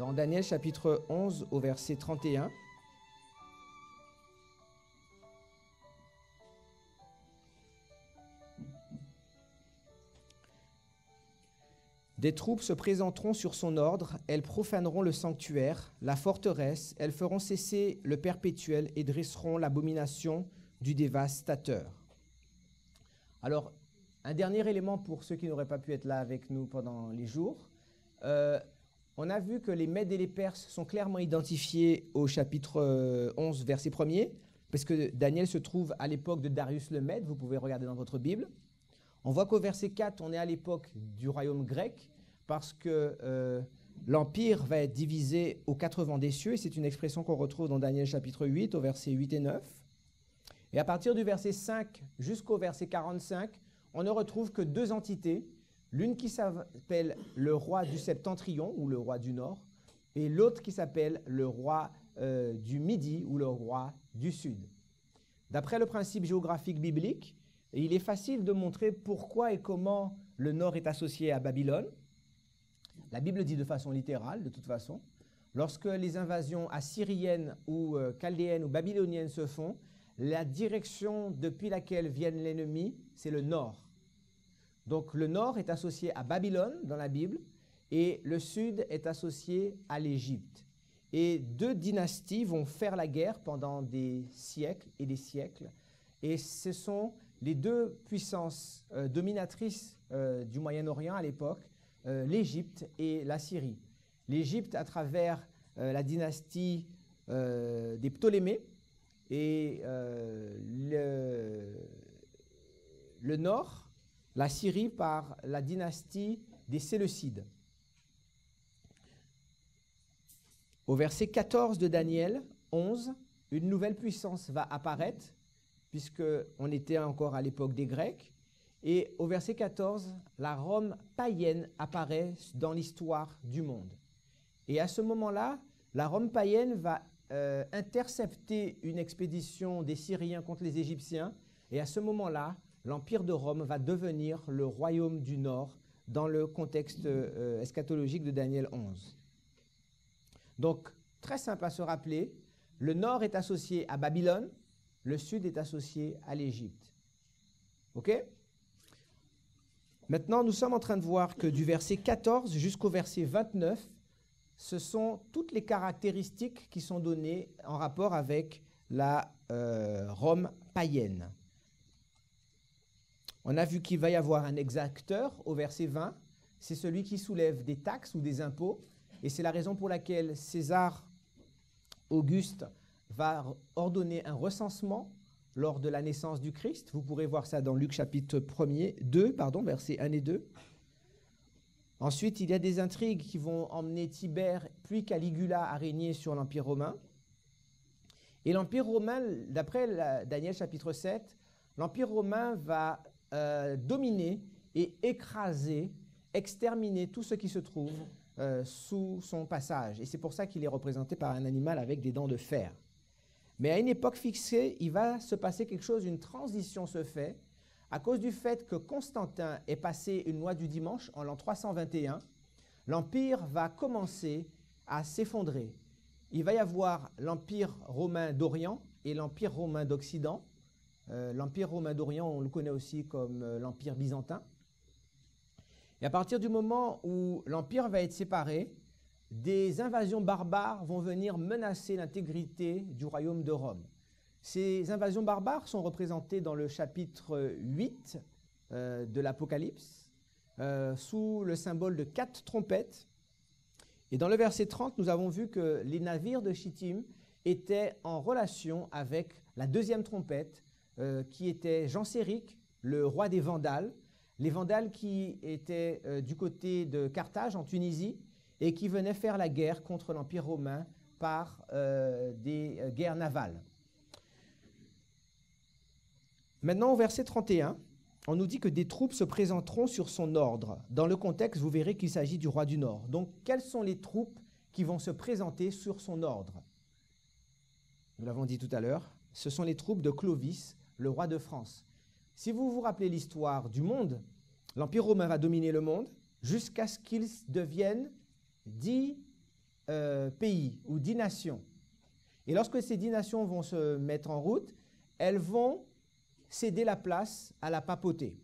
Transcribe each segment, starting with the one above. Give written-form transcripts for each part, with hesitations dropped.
dans Daniel chapitre 11 au verset 31. Des troupes se présenteront sur son ordre, elles profaneront le sanctuaire, la forteresse, elles feront cesser le perpétuel et dresseront l'abomination du dévastateur. Alors, un dernier élément pour ceux qui n'auraient pas pu être là avec nous pendant les jours. On a vu que les Mèdes et les Perses sont clairement identifiés au chapitre 11, verset 1er, parce que Daniel se trouve à l'époque de Darius le Mède, vous pouvez regarder dans votre Bible. On voit qu'au verset 4, on est à l'époque du royaume grec, parce que l'empire va être divisé aux 4 vents des cieux, et c'est une expression qu'on retrouve dans Daniel chapitre 8, au verset 8 et 9. Et à partir du verset 5 jusqu'au verset 45, on ne retrouve que 2 entités, l'une qui s'appelle le roi du septentrion, ou le roi du nord, et l'autre qui s'appelle le roi du midi, ou le roi du sud. D'après le principe géographique biblique, il est facile de montrer pourquoi et comment le nord est associé à Babylone. La Bible dit de façon littérale, de toute façon, lorsque les invasions assyriennes ou chaldéennes ou babyloniennes se font, la direction depuis laquelle viennent l'ennemi, c'est le nord. Donc le nord est associé à Babylone dans la Bible et le sud est associé à l'Égypte. Et 2 dynasties vont faire la guerre pendant des siècles et des siècles. Et ce sont les 2 puissances dominatrices du Moyen-Orient à l'époque, l'Égypte et la Syrie. L'Égypte à travers la dynastie des Ptolémées et le nord, la Syrie par la dynastie des Séleucides. Au verset 14 de Daniel 11, une nouvelle puissance va apparaître, puisqu'on était encore à l'époque des Grecs. Et au verset 14, la Rome païenne apparaît dans l'histoire du monde. Et à ce moment-là, la Rome païenne va intercepter une expédition des Syriens contre les Égyptiens. Et à ce moment-là, l'Empire de Rome va devenir le royaume du Nord dans le contexte eschatologique de Daniel 11. Donc, très simple à se rappeler, le Nord est associé à Babylone, le Sud est associé à l'Égypte. OK ? Maintenant, nous sommes en train de voir que du verset 14 jusqu'au verset 29, ce sont toutes les caractéristiques qui sont données en rapport avec la Rome païenne. On a vu qu'il va y avoir un exacteur au verset 20, c'est celui qui soulève des taxes ou des impôts, et c'est la raison pour laquelle César Auguste va ordonner un recensement lors de la naissance du Christ. Vous pourrez voir ça dans Luc chapitre 2, versets 1 et 2. Ensuite, il y a des intrigues qui vont emmener Tibère puis Caligula à régner sur l'Empire romain. Et l'Empire romain, d'après Daniel chapitre 7, l'Empire romain va dominer et écraser, exterminer tout ce qui se trouve sous son passage. Et c'est pour ça qu'il est représenté par un animal avec des dents de fer. Mais à une époque fixée, il va se passer quelque chose, une transition se fait, à cause du fait que Constantin ait passé une loi du dimanche en l'an 321, l'Empire va commencer à s'effondrer. Il va y avoir l'Empire romain d'Orient et l'Empire romain d'Occident. L'Empire romain d'Orient, on le connaît aussi comme l'Empire byzantin. Et à partir du moment où l'Empire va être séparé, des invasions barbares vont venir menacer l'intégrité du royaume de Rome. Ces invasions barbares sont représentées dans le chapitre 8 de l'Apocalypse, sous le symbole de 4 trompettes. Et dans le verset 30, nous avons vu que les navires de Chittim étaient en relation avec la 2e trompette, qui était Genséric, le roi des Vandales. Les Vandales qui étaient du côté de Carthage, en Tunisie, et qui venaient faire la guerre contre l'Empire romain par des guerres navales. Maintenant, au verset 31, on nous dit que des troupes se présenteront sur son ordre. Dans le contexte, vous verrez qu'il s'agit du roi du Nord. Donc, quelles sont les troupes qui vont se présenter sur son ordre? Nous l'avons dit tout à l'heure, ce sont les troupes de Clovis, le roi de France. Si vous vous rappelez l'histoire du monde, l'Empire romain va dominer le monde jusqu'à ce qu'il devienne dit pays ou 10 nations. Et lorsque ces 10 nations vont se mettre en route, elles vont céder la place à la papauté.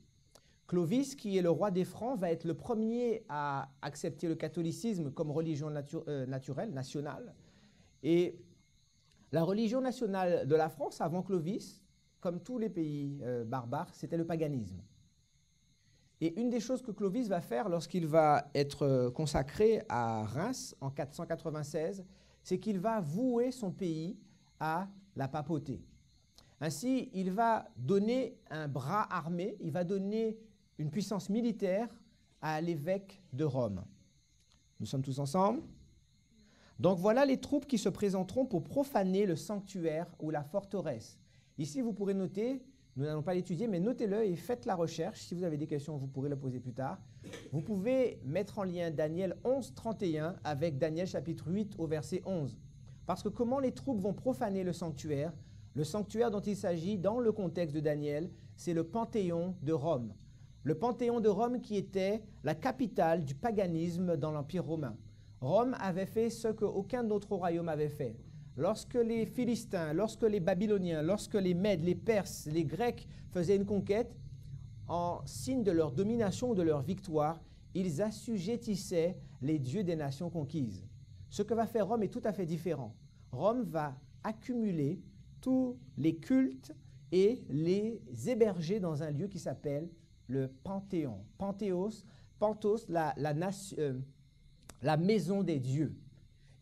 Clovis, qui est le roi des Francs, va être le premier à accepter le catholicisme comme religion naturelle, nationale. Et la religion nationale de la France, avant Clovis, comme tous les pays barbares, c'était le paganisme. Et une des choses que Clovis va faire lorsqu'il va être consacré à Reims en 496, c'est qu'il va vouer son pays à la papauté. Ainsi, il va donner un bras armé, il va donner une puissance militaire à l'évêque de Rome. Nous sommes tous ensemble? Donc voilà les troupes qui se présenteront pour profaner le sanctuaire ou la forteresse. Ici, vous pourrez noter, nous n'allons pas l'étudier, mais notez-le et faites la recherche. Si vous avez des questions, vous pourrez les poser plus tard. Vous pouvez mettre en lien Daniel 11, 31 avec Daniel chapitre 8 au verset 11. Parce que comment les troupes vont profaner le sanctuaire dont il s'agit dans le contexte de Daniel, c'est le Panthéon de Rome. Le Panthéon de Rome qui était la capitale du paganisme dans l'Empire romain. Rome avait fait ce qu'aucun autre royaume avait fait. Lorsque les Philistins, lorsque les Babyloniens, lorsque les Mèdes, les Perses, les Grecs faisaient une conquête, en signe de leur domination ou de leur victoire, ils assujettissaient les dieux des nations conquises. Ce que va faire Rome est tout à fait différent. Rome va accumuler tous les cultes et les héberger dans un lieu qui s'appelle le Panthéon. Panthos, la maison des dieux.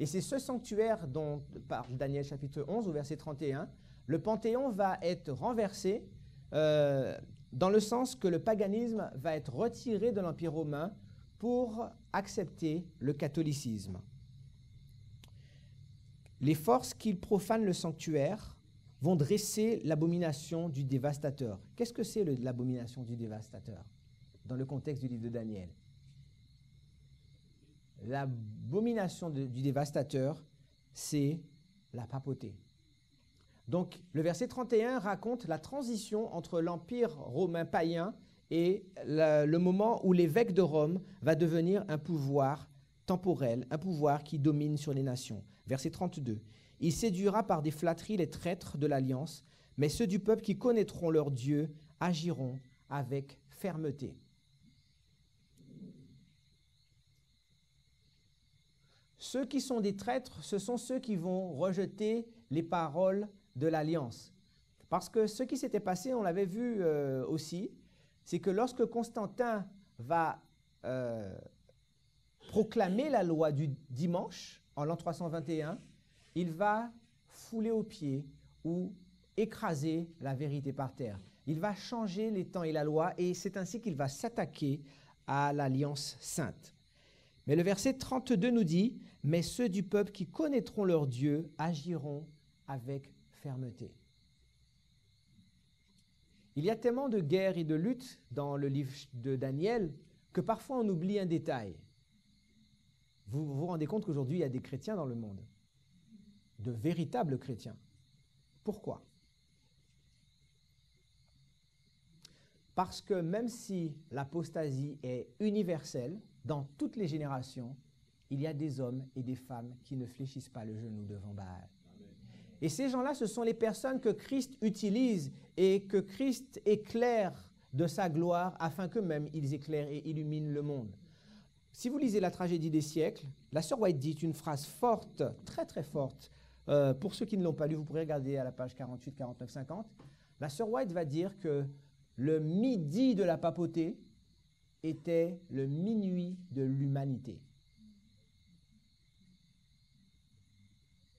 Et c'est ce sanctuaire dont parle Daniel chapitre 11 au verset 31. Le Panthéon va être renversé dans le sens que le paganisme va être retiré de l'Empire romain pour accepter le catholicisme. Les forces qui profanent le sanctuaire vont dresser l'abomination du dévastateur. Qu'est-ce que c'est l'abomination du dévastateur dans le contexte du livre de Daniel? L'abomination du dévastateur, c'est la papauté. Donc, le verset 31 raconte la transition entre l'Empire romain païen et le moment où l'évêque de Rome va devenir un pouvoir temporel, un pouvoir qui domine sur les nations. Verset 32. Il séduira par des flatteries les traîtres de l'alliance, mais ceux du peuple qui connaîtront leur Dieu agiront avec fermeté. Ceux qui sont des traîtres, ce sont ceux qui vont rejeter les paroles de l'alliance. Parce que ce qui s'était passé, on l'avait vu aussi, c'est que lorsque Constantin va proclamer la loi du dimanche, en l'an 321, il va fouler aux pieds ou écraser la vérité par terre. Il va changer les temps et la loi, et c'est ainsi qu'il va s'attaquer à l'alliance sainte. Mais le verset 32 nous dit « Mais ceux du peuple qui connaîtront leur Dieu agiront avec fermeté. » Il y a tellement de guerres et de luttes dans le livre de Daniel que parfois on oublie un détail. Vous vous rendez compte qu'aujourd'hui, il y a des chrétiens dans le monde, de véritables chrétiens. Pourquoi? Parce que même si l'apostasie est universelle, dans toutes les générations, il y a des hommes et des femmes qui ne fléchissent pas le genou devant Baal. Et ces gens-là, ce sont les personnes que Christ utilise et que Christ éclaire de sa gloire afin qu'eux-mêmes, ils éclairent et illuminent le monde. Si vous lisez la tragédie des siècles, la sœur White dit une phrase forte, très très forte. Pour ceux qui ne l'ont pas lu, vous pourrez regarder à la page 48, 49, 50. La sœur White va dire que le midi de la papauté était le minuit de l'humanité.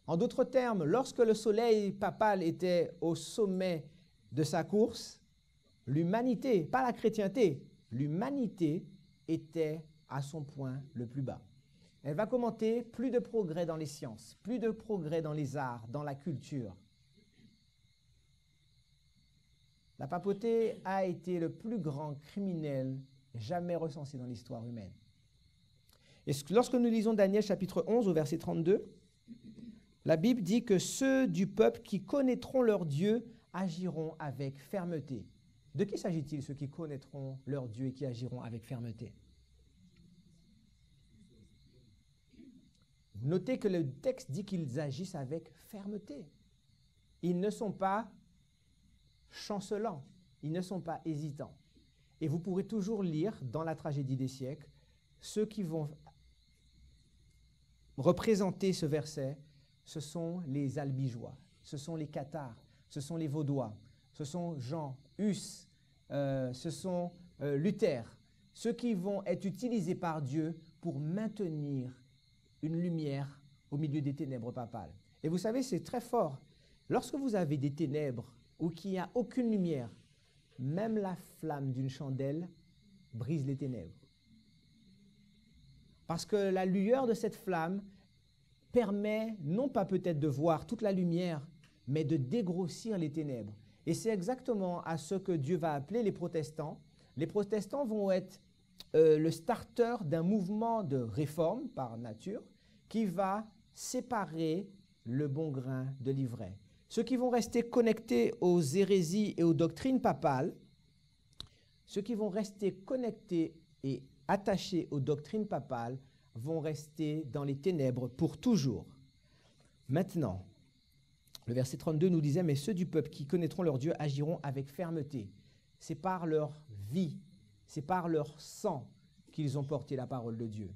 En d'autres termes, lorsque le soleil papal était au sommet de sa course, l'humanité, pas la chrétienté, l'humanité était à son point le plus bas. Elle va commenter plus de progrès dans les sciences, plus de progrès dans les arts, dans la culture. La papauté a été le plus grand criminel jamais recensé dans l'histoire humaine. Et lorsque nous lisons Daniel chapitre 11 au verset 32, la Bible dit que ceux du peuple qui connaîtront leur Dieu agiront avec fermeté. De qui s'agit-il, ceux qui connaîtront leur Dieu et qui agiront avec fermeté? notez que le texte dit qu'ils agissent avec fermeté. Ils ne sont pas chancelants, ils ne sont pas hésitants. Et vous pourrez toujours lire dans la tragédie des siècles, ceux qui vont représenter ce verset, ce sont les Albigeois, ce sont les Cathares, ce sont les Vaudois, ce sont Jean, Hus, ce sont Luther, ceux qui vont être utilisés par Dieu pour maintenir une lumière au milieu des ténèbres papales. Et vous savez, c'est très fort. Lorsque vous avez des ténèbres où il n'y a aucune lumière, même la flamme d'une chandelle brise les ténèbres. Parce que la lueur de cette flamme permet non pas peut-être de voir toute la lumière, mais de dégrossir les ténèbres. Et c'est exactement à ce que Dieu va appeler les protestants. Les protestants vont être le starter d'un mouvement de réforme par nature qui va séparer le bon grain de l'ivraie. Ceux qui vont rester connectés aux hérésies et aux doctrines papales, ceux qui vont rester connectés et attachés aux doctrines papales vont rester dans les ténèbres pour toujours. Maintenant, le verset 32 nous disait « Mais ceux du peuple qui connaîtront leur Dieu agiront avec fermeté. C'est par leur vie, c'est par leur sang qu'ils ont porté la parole de Dieu. »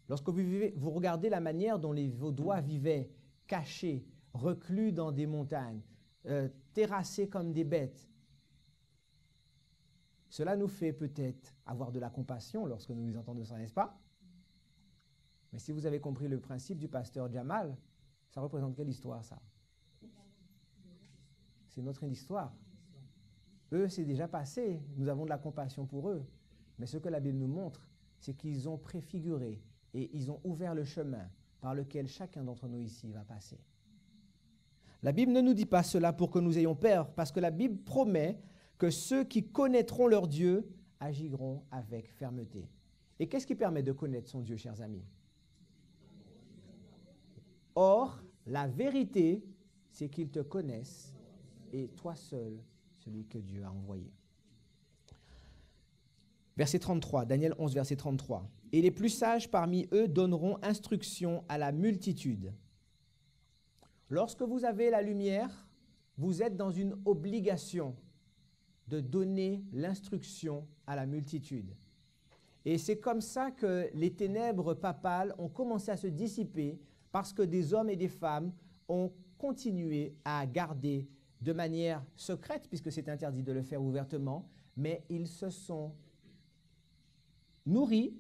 Lorsque vous regardez la manière dont les Vaudois vivaient, cachés, reclus dans des montagnes, terrassés comme des bêtes, cela nous fait peut-être avoir de la compassion lorsque nous entendons ça, n'est-ce pas? Mais si vous avez compris le principe du pasteur Jamal, ça représente quelle histoire, ça? C'est notre histoire. Eux, c'est déjà passé. Nous avons de la compassion pour eux. Mais ce que la Bible nous montre, c'est qu'ils ont préfiguré et ils ont ouvert le chemin par lequel chacun d'entre nous ici va passer. La Bible ne nous dit pas cela pour que nous ayons peur, parce que la Bible promet que ceux qui connaîtront leur Dieu agiront avec fermeté. Et qu'est-ce qui permet de connaître son Dieu, chers amis? Or, la vérité, c'est qu'ils te connaissent, et toi seul, celui que Dieu a envoyé. Verset 33, Daniel 11, verset 33. « Et les plus sages parmi eux donneront instruction à la multitude. » Lorsque vous avez la lumière, vous êtes dans une obligation de donner l'instruction à la multitude. Et c'est comme ça que les ténèbres papales ont commencé à se dissiper parce que des hommes et des femmes ont continué à garder de manière secrète, puisque c'est interdit de le faire ouvertement, mais ils se sont nourris,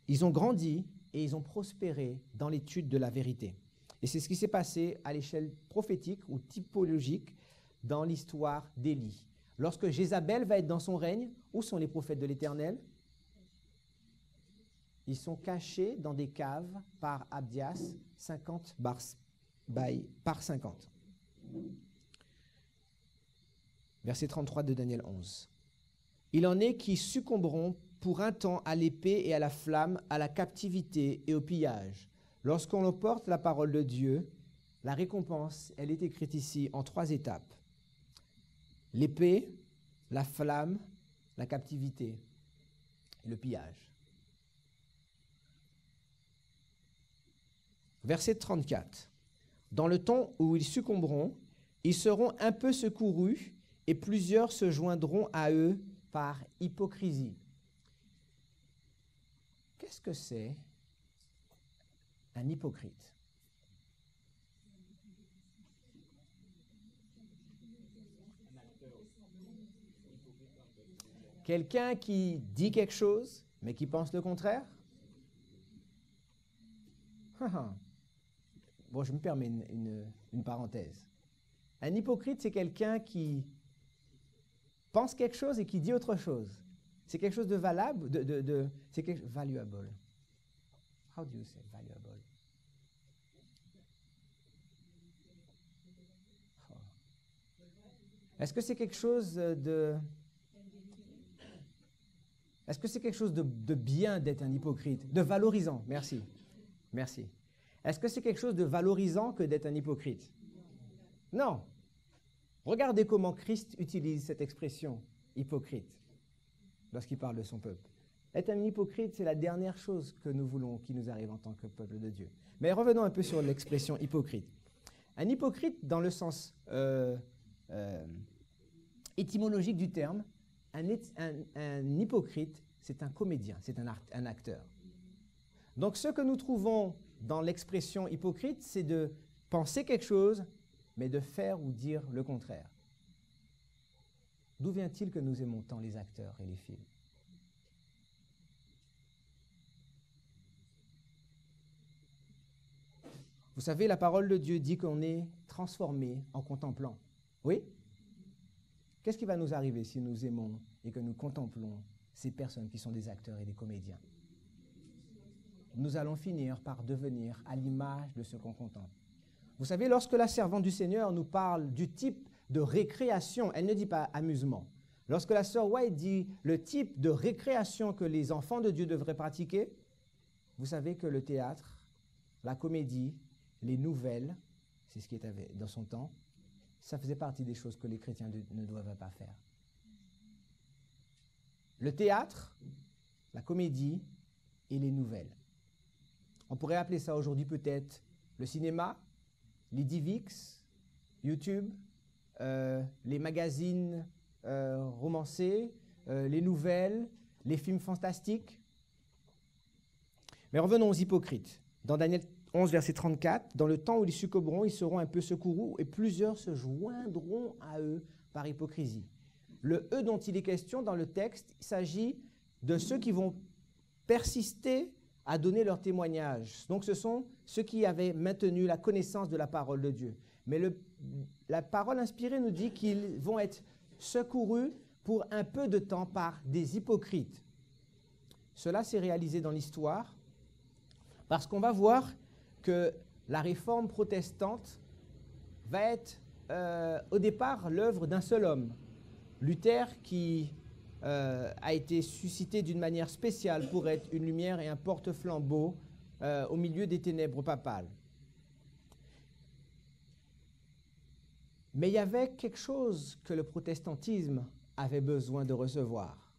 ils ont grandi et ils ont prospéré dans l'étude de la vérité. Et c'est ce qui s'est passé à l'échelle prophétique ou typologique dans l'histoire d'Élie. Lorsque Jézabel va être dans son règne, où sont les prophètes de l'Éternel? Ils sont cachés dans des caves par Abdias, 50 par 50. Verset 33 de Daniel 11. « Il en est qui succomberont pour un temps à l'épée et à la flamme, à la captivité et au pillage. Lorsqu'on emporte la parole de Dieu, la récompense, elle est écrite ici en 3 étapes. L'épée, la flamme, la captivité et le pillage. » Verset 34. « Dans le temps où ils succomberont, ils seront un peu secourus et plusieurs se joindront à eux par hypocrisie. » Qu'est-ce que c'est un hypocrite? Quelqu'un qui dit quelque chose, mais qui pense le contraire? Bon, je me permets une parenthèse. Un hypocrite, c'est quelqu'un qui pense quelque chose et qui dit autre chose. C'est quelque chose de valable, c'est quelque chose valuable. How do you say valuable? Oh. Est-ce que c'est quelque chose de... Est-ce que c'est quelque chose de bien d'être un hypocrite? De valorisant, merci. Merci. Est-ce que c'est quelque chose de valorisant que d'être un hypocrite? Non. Regardez comment Christ utilise cette expression hypocrite lorsqu'il parle de son peuple. Être un hypocrite, c'est la dernière chose que nous voulons qui nous arrive en tant que peuple de Dieu. Mais revenons un peu sur l'expression hypocrite. Un hypocrite, dans le sens étymologique du terme, un hypocrite, c'est un comédien, c'est un acteur. Donc ce que nous trouvons dans l'expression hypocrite, c'est de penser quelque chose, mais de faire ou dire le contraire. D'où vient-il que nous aimons tant les acteurs et les films? Vous savez, la parole de Dieu dit qu'on est transformé en contemplant. Oui? Qu'est-ce qui va nous arriver si nous aimons et que nous contemplons ces personnes qui sont des acteurs et des comédiens? Nous allons finir par devenir à l'image de ce qu'on contemple. Vous savez, lorsque la servante du Seigneur nous parle du type de récréation, elle ne dit pas amusement. Lorsque la sœur White dit le type de récréation que les enfants de Dieu devraient pratiquer, vous savez que le théâtre, la comédie, les nouvelles, c'est ce qui était dans son temps, ça faisait partie des choses que les chrétiens ne doivent pas faire. Le théâtre, la comédie et les nouvelles. On pourrait appeler ça aujourd'hui peut-être le cinéma, les DivX, YouTube, les magazines romancés, les nouvelles, les films fantastiques. Mais revenons aux hypocrites. Dans Daniel 11, verset 34, « Dans le temps où ils succomberont, ils seront un peu secourus et plusieurs se joindront à eux par hypocrisie. » Le « eux » dont il est question dans le texte, il s'agit de ceux qui vont persister à donner leur témoignage. Donc ce sont ceux qui avaient maintenu la connaissance de la parole de Dieu. Mais la parole inspirée nous dit qu'ils vont être secourus pour un peu de temps par des hypocrites. Cela s'est réalisé dans l'histoire parce qu'on va voir que la réforme protestante va être au départ l'œuvre d'un seul homme, Luther, qui a été suscité d'une manière spéciale pour être une lumière et un porte-flambeau au milieu des ténèbres papales. Mais il y avait quelque chose que le protestantisme avait besoin de recevoir.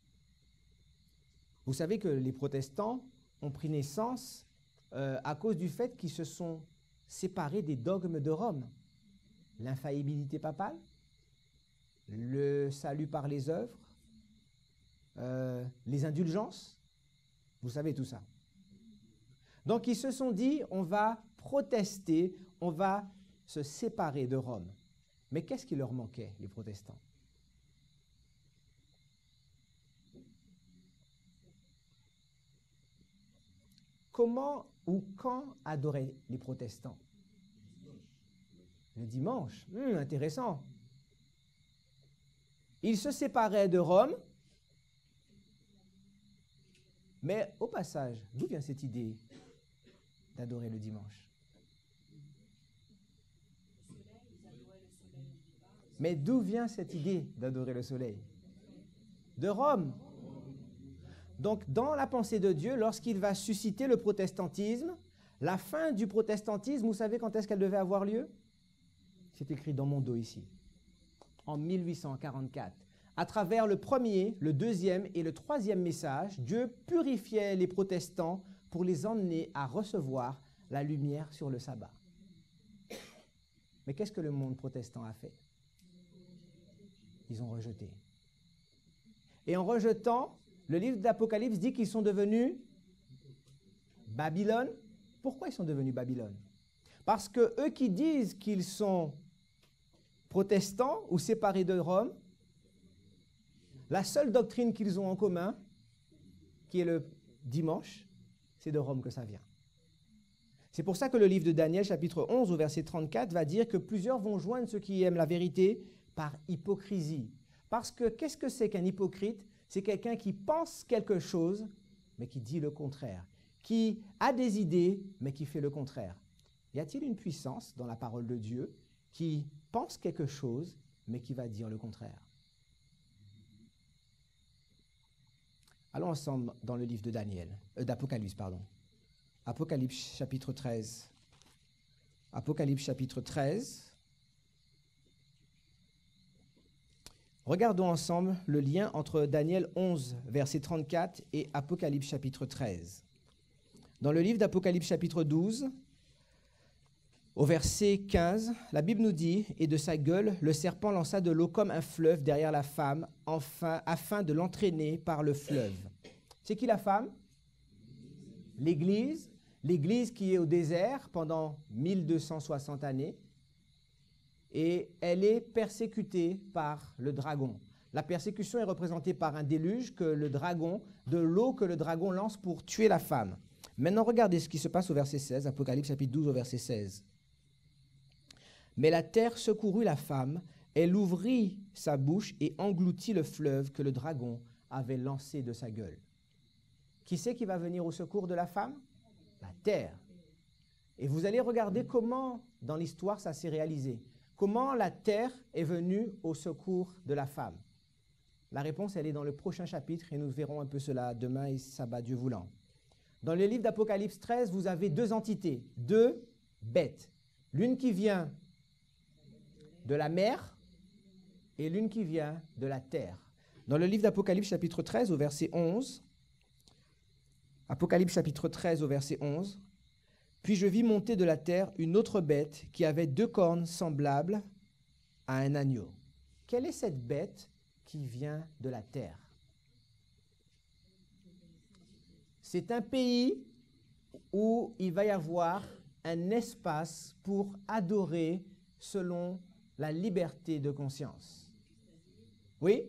Vous savez que les protestants ont pris naissance à cause du fait qu'ils se sont séparés des dogmes de Rome. L'infaillibilité papale, le salut par les œuvres, les indulgences, vous savez tout ça. Donc ils se sont dit, on va protester, on va se séparer de Rome. Mais qu'est-ce qui leur manquait, les protestants? Comment ou quand adoraient les protestants? Le dimanche. Intéressant. Ils se séparaient de Rome. Mais au passage, d'où vient cette idée d'adorer le dimanche? Mais d'où vient cette idée d'adorer le soleil? De Rome. Donc, dans la pensée de Dieu, lorsqu'il va susciter le protestantisme, la fin du protestantisme, vous savez quand est-ce qu'elle devait avoir lieu? C'est écrit dans mon dos ici. En 1844. À travers le premier, le deuxième et le troisième message, Dieu purifiait les protestants pour les emmener à recevoir la lumière sur le sabbat. Mais qu'est-ce que le monde protestant a fait? Ils ont rejeté. Et en rejetant, le livre d'Apocalypse dit qu'ils sont devenus Babylone. Pourquoi ils sont devenus Babylone? Parce que eux qui disent qu'ils sont protestants ou séparés de Rome, la seule doctrine qu'ils ont en commun, qui est le dimanche, c'est de Rome que ça vient. C'est pour ça que le livre de Daniel, chapitre 11, au verset 34, va dire que plusieurs vont joindre ceux qui aiment la vérité par hypocrisie. Parce que qu'est-ce que c'est qu'un hypocrite? C'est quelqu'un qui pense quelque chose, mais qui dit le contraire. Qui a des idées, mais qui fait le contraire. Y a-t-il une puissance dans la parole de Dieu qui pense quelque chose, mais qui va dire le contraire? Allons ensemble dans le livre de d'Apocalypse, pardon. Apocalypse chapitre 13. Apocalypse chapitre 13. Regardons ensemble le lien entre Daniel 11, verset 34 et Apocalypse chapitre 13. Dans le livre d'Apocalypse chapitre 12, au verset 15, la Bible nous dit « Et de sa gueule, le serpent lança de l'eau comme un fleuve derrière la femme, afin de l'entraîner par le fleuve. » C'est qui la femme? L'Église. L'Église qui est au désert pendant 1260 années. Et elle est persécutée par le dragon. La persécution est représentée par un déluge de l'eau que le dragon lance pour tuer la femme. Maintenant, regardez ce qui se passe au verset 16, Apocalypse chapitre 12 au verset 16. Mais la terre secourut la femme, elle ouvrit sa bouche et engloutit le fleuve que le dragon avait lancé de sa gueule. Qui c'est qui va venir au secours de la femme? La terre. Et vous allez regarder comment, dans l'histoire, ça s'est réalisé. Comment la terre est venue au secours de la femme? La réponse, elle est dans le prochain chapitre et nous verrons un peu cela demain et sabbat Dieu voulant. Dans le livre d'Apocalypse 13, vous avez deux entités, deux bêtes. L'une qui vient de la mer et l'une qui vient de la terre. Dans le livre d'Apocalypse chapitre 13 au verset 11, Apocalypse chapitre 13 au verset 11, « Puis je vis monter de la terre une autre bête qui avait deux cornes semblables à un agneau. » Quelle est cette bête qui vient de la terre? C'est un pays où il va y avoir un espace pour adorer selon la liberté de conscience. Oui?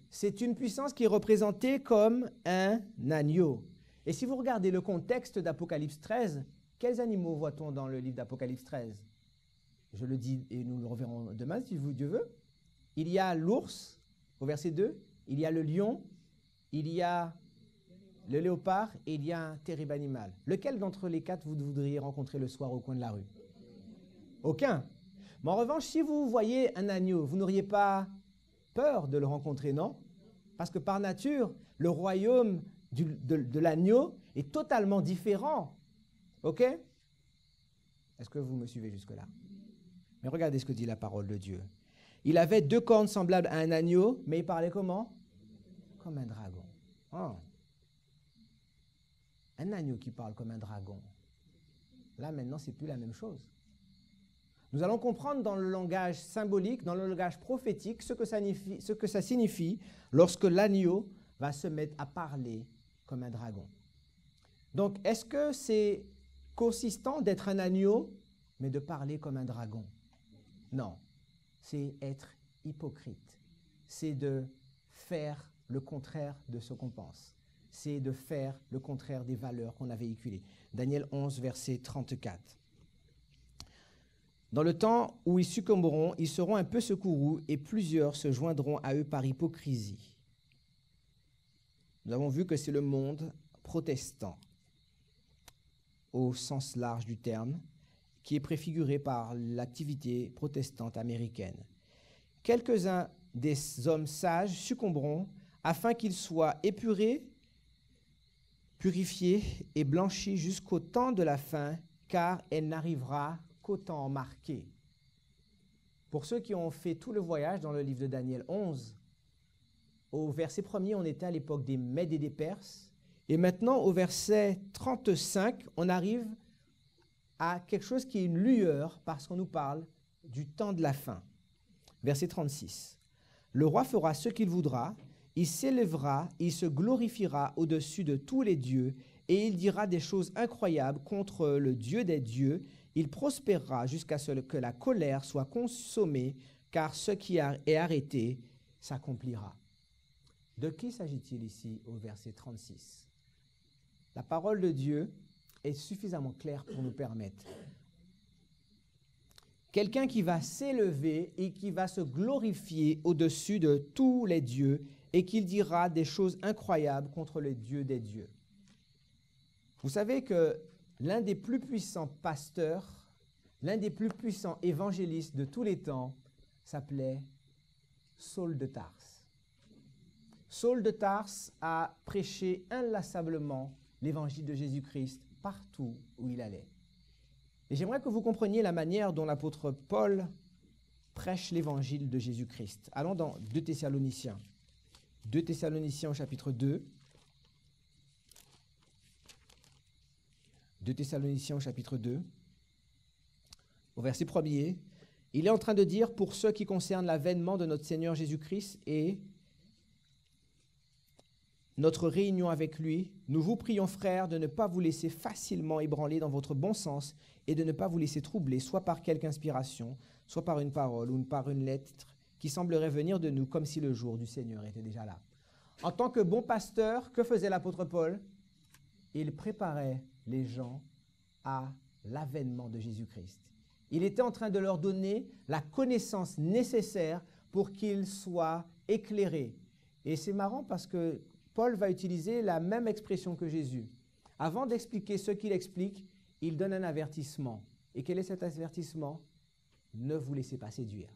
C'est une puissance qui est représentée comme un agneau. Et si vous regardez le contexte d'Apocalypse 13, quels animaux voit-on dans le livre d'Apocalypse 13? Je le dis et nous le reverrons demain si Dieu veut. Il y a l'ours, au verset 2, il y a le lion, il y a le léopard et il y a un terrible animal. Lequel d'entre les quatre vous voudriez rencontrer le soir au coin de la rue? Aucun. Mais en revanche, si vous voyez un agneau, vous n'auriez pas peur de le rencontrer, non? Parce que par nature, le royaume de l'agneau est totalement différent. OK? Est-ce que vous me suivez jusque-là? Mais regardez ce que dit la parole de Dieu. Il avait deux cornes semblables à un agneau, mais il parlait comment? Comme un dragon. Oh. Un agneau qui parle comme un dragon. Là, maintenant, c'est plus la même chose. Nous allons comprendre dans le langage symbolique, dans le langage prophétique, ce que ça signifie lorsque l'agneau va se mettre à parler comme un dragon. Donc, est-ce que c'est consistant d'être un agneau, mais de parler comme un dragon? Non. C'est être hypocrite. C'est de faire le contraire de ce qu'on pense. C'est de faire le contraire des valeurs qu'on a véhiculées. Daniel 11, verset 34. Dans le temps où ils succomberont, ils seront un peu secourus et plusieurs se joindront à eux par hypocrisie. Nous avons vu que c'est le monde protestant, au sens large du terme, qui est préfiguré par l'activité protestante américaine. Quelques-uns des hommes sages succomberont afin qu'ils soient épurés, purifiés et blanchis jusqu'au temps de la fin, car elle n'arrivera qu'au temps marqué. Pour ceux qui ont fait tout le voyage dans le livre de Daniel 11, au verset 1er, on était à l'époque des Mèdes et des Perses, et maintenant au verset 35, on arrive à quelque chose qui est une lueur parce qu'on nous parle du temps de la fin. Verset 36. Le roi fera ce qu'il voudra, il s'élèvera, il se glorifiera au-dessus de tous les dieux et il dira des choses incroyables contre le Dieu des dieux. Il prospérera jusqu'à ce que la colère soit consommée, car ce qui est arrêté s'accomplira. De qui s'agit-il ici au verset 36? La parole de Dieu est suffisamment claire pour nous permettre. Quelqu'un qui va s'élever et qui va se glorifier au-dessus de tous les dieux et qui dira des choses incroyables contre le Dieu des dieux. Vous savez que l'un des plus puissants pasteurs, l'un des plus puissants évangélistes de tous les temps s'appelait Saul de Tarse. Saul de Tarse a prêché inlassablement l'évangile de Jésus-Christ partout où il allait. Et j'aimerais que vous compreniez la manière dont l'apôtre Paul prêche l'évangile de Jésus-Christ. Allons dans 2 Thessaloniciens. 2 Thessaloniciens au chapitre 2. 2 Thessaloniciens au chapitre 2. Au verset 1er, il est en train de dire, pour ce qui concerne l'avènement de notre Seigneur Jésus-Christ et notre réunion avec lui, nous vous prions, frères, de ne pas vous laisser facilement ébranler dans votre bon sens et de ne pas vous laisser troubler, soit par quelque inspiration, soit par une parole ou par une lettre qui semblerait venir de nous comme si le jour du Seigneur était déjà là. En tant que bon pasteur, que faisait l'apôtre Paul? Il préparait les gens à l'avènement de Jésus-Christ. Il était en train de leur donner la connaissance nécessaire pour qu'ils soient éclairés. Et c'est marrant parce que Paul va utiliser la même expression que Jésus. Avant d'expliquer ce qu'il explique, il donne un avertissement. Et quel est cet avertissement? Ne vous laissez pas séduire.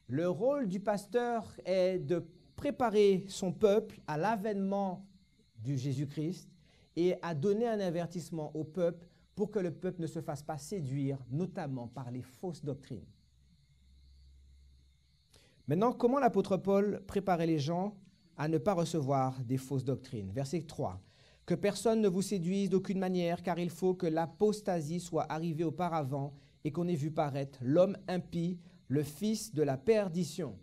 Le rôle du pasteur est de préparer son peuple à l'avènement du Jésus-Christ et à donner un avertissement au peuple pour que le peuple ne se fasse pas séduire, notamment par les fausses doctrines. Maintenant, comment l'apôtre Paul préparait les gens à ne pas recevoir des fausses doctrines? Verset 3. « Que personne ne vous séduise d'aucune manière, car il faut que l'apostasie soit arrivée auparavant et qu'on ait vu paraître l'homme impie, le fils de la perdition. »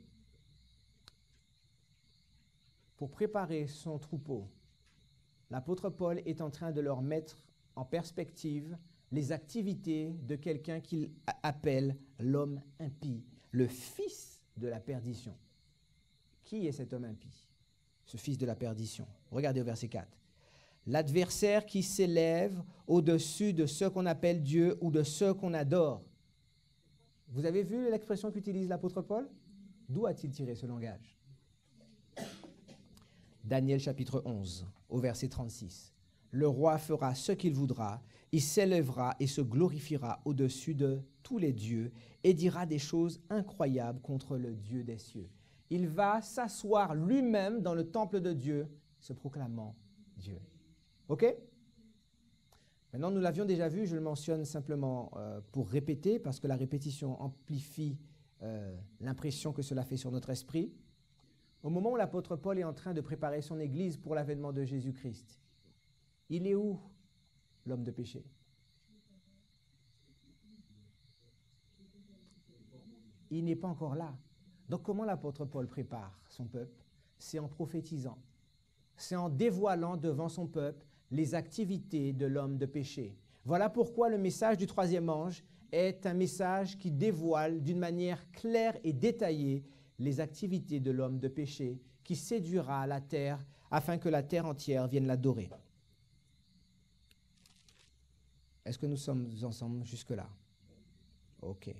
Pour préparer son troupeau, l'apôtre Paul est en train de leur mettre en perspective les activités de quelqu'un qu'il appelle l'homme impie, le fils de la perdition. Qui est cet homme impie? Ce fils de la perdition. Regardez au verset 4. L'adversaire qui s'élève au-dessus de ce qu'on appelle Dieu ou de ce qu'on adore. Vous avez vu l'expression qu'utilise l'apôtre Paul? D'où a-t-il tiré ce langage? Daniel chapitre 11, au verset 36. Le roi fera ce qu'il voudra, il s'élèvera et se glorifiera au-dessus de tous les dieux et dira des choses incroyables contre le Dieu des cieux. Il va s'asseoir lui-même dans le temple de Dieu, se proclamant Dieu. OK? Maintenant, nous l'avions déjà vu, je le mentionne simplement pour répéter, parce que la répétition amplifie l'impression que cela fait sur notre esprit. Au moment où l'apôtre Paul est en train de préparer son Église pour l'avènement de Jésus-Christ, il est où, l'homme de péché? Il n'est pas encore là. Donc comment l'apôtre Paul prépare son peuple? C'est en prophétisant. C'est en dévoilant devant son peuple les activités de l'homme de péché. Voilà pourquoi le message du troisième ange est un message qui dévoile d'une manière claire et détaillée les activités de l'homme de péché qui séduira la terre afin que la terre entière vienne l'adorer. Est-ce que nous sommes ensemble jusque-là? OK.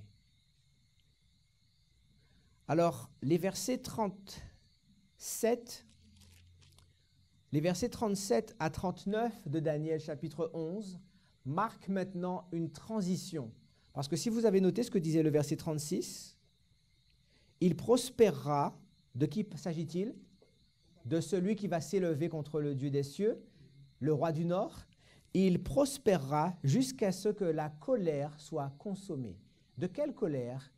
Alors, les versets 37 à 39 de Daniel chapitre 11 marquent maintenant une transition. Parce que si vous avez noté ce que disait le verset 36, il prospérera, de qui s'agit-il? De celui qui va s'élever contre le Dieu des cieux, le roi du Nord. Il prospérera jusqu'à ce que la colère soit consommée. De quelle colère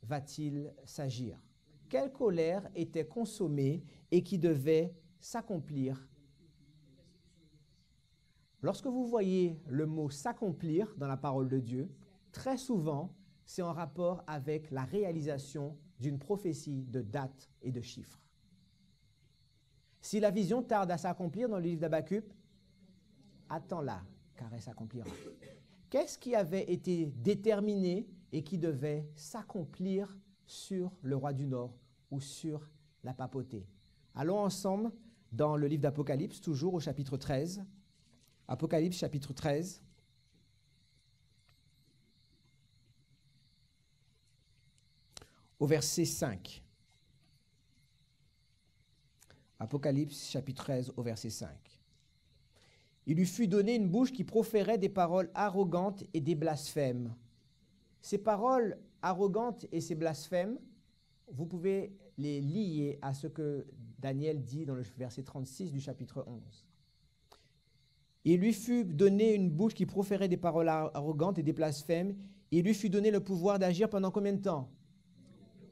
va-t-il s'agir? Quelle colère était consommée et qui devait s'accomplir? Lorsque vous voyez le mot « s'accomplir » dans la parole de Dieu, très souvent, c'est en rapport avec la réalisation d'une prophétie de date et de chiffres. Si la vision tarde à s'accomplir dans le livre d'Habakkuk, attends-la, car elle s'accomplira. Qu'est-ce qui avait été déterminé et qui devait s'accomplir sur le roi du Nord ou sur la papauté? Allons ensemble dans le livre d'Apocalypse, toujours au chapitre 13. Apocalypse chapitre 13. Au verset 5. Apocalypse chapitre 13 au verset 5. Il lui fut donné une bouche qui proférait des paroles arrogantes et des blasphèmes. Ces paroles arrogantes et ces blasphèmes, vous pouvez les lier à ce que Daniel dit dans le verset 36 du chapitre 11. Il lui fut donné une bouche qui proférait des paroles arrogantes et des blasphèmes. Il lui fut donné le pouvoir d'agir pendant combien de temps?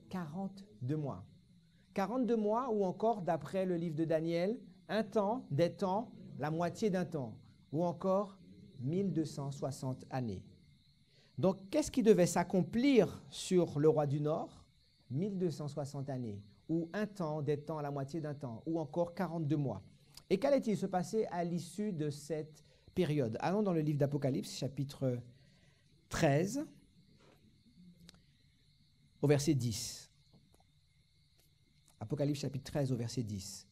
42 mois. 42 mois ou encore, d'après le livre de Daniel, un temps, des temps, la moitié d'un temps, ou encore 1260 années. Donc, qu'est-ce qui devait s'accomplir sur le roi du Nord? 1260 années, ou un temps, des temps, la moitié d'un temps, ou encore 42 mois. Et qu'allait-il se passer à l'issue de cette période? Allons dans le livre d'Apocalypse, chapitre 13, au verset 10. Apocalypse chapitre 13 au verset 10.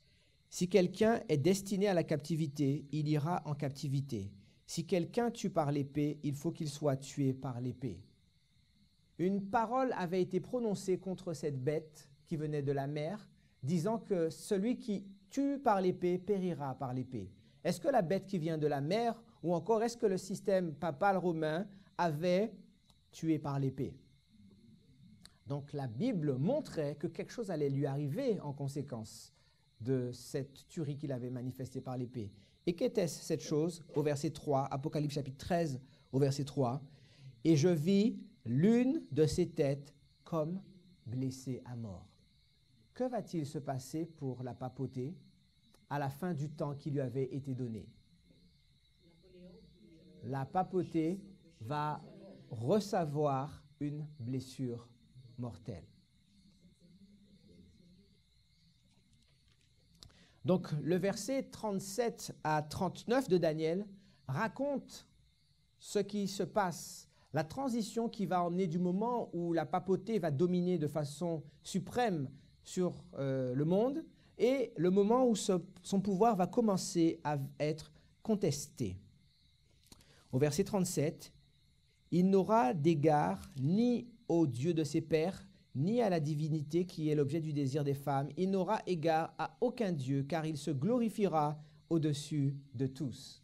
Si quelqu'un est destiné à la captivité, il ira en captivité. Si quelqu'un tue par l'épée, il faut qu'il soit tué par l'épée. Une parole avait été prononcée contre cette bête qui venait de la mer, disant que celui qui tue par l'épée périra par l'épée. Est-ce que la bête qui vient de la mer, ou encore est-ce que le système papal romain avait tué par l'épée? Donc la Bible montrait que quelque chose allait lui arriver en conséquence de cette tuerie qu'il avait manifestée par l'épée. Et qu'était-ce cette chose? Au verset 3, Apocalypse chapitre 13, au verset 3. « Et je vis l'une de ses têtes comme blessée à mort. » Que va-t-il se passer pour la papauté à la fin du temps qui lui avait été donné? La papauté va recevoir une blessure mortelle. Donc, le verset 37 à 39 de Daniel raconte ce qui se passe, la transition qui va emmener du moment où la papauté va dominer de façon suprême sur le monde et le moment où son pouvoir va commencer à être contesté. Au verset 37, « Il n'aura d'égard ni au Dieu de ses pères, ni à la divinité qui est l'objet du désir des femmes. Il n'aura égard à aucun Dieu, car il se glorifiera au-dessus de tous. »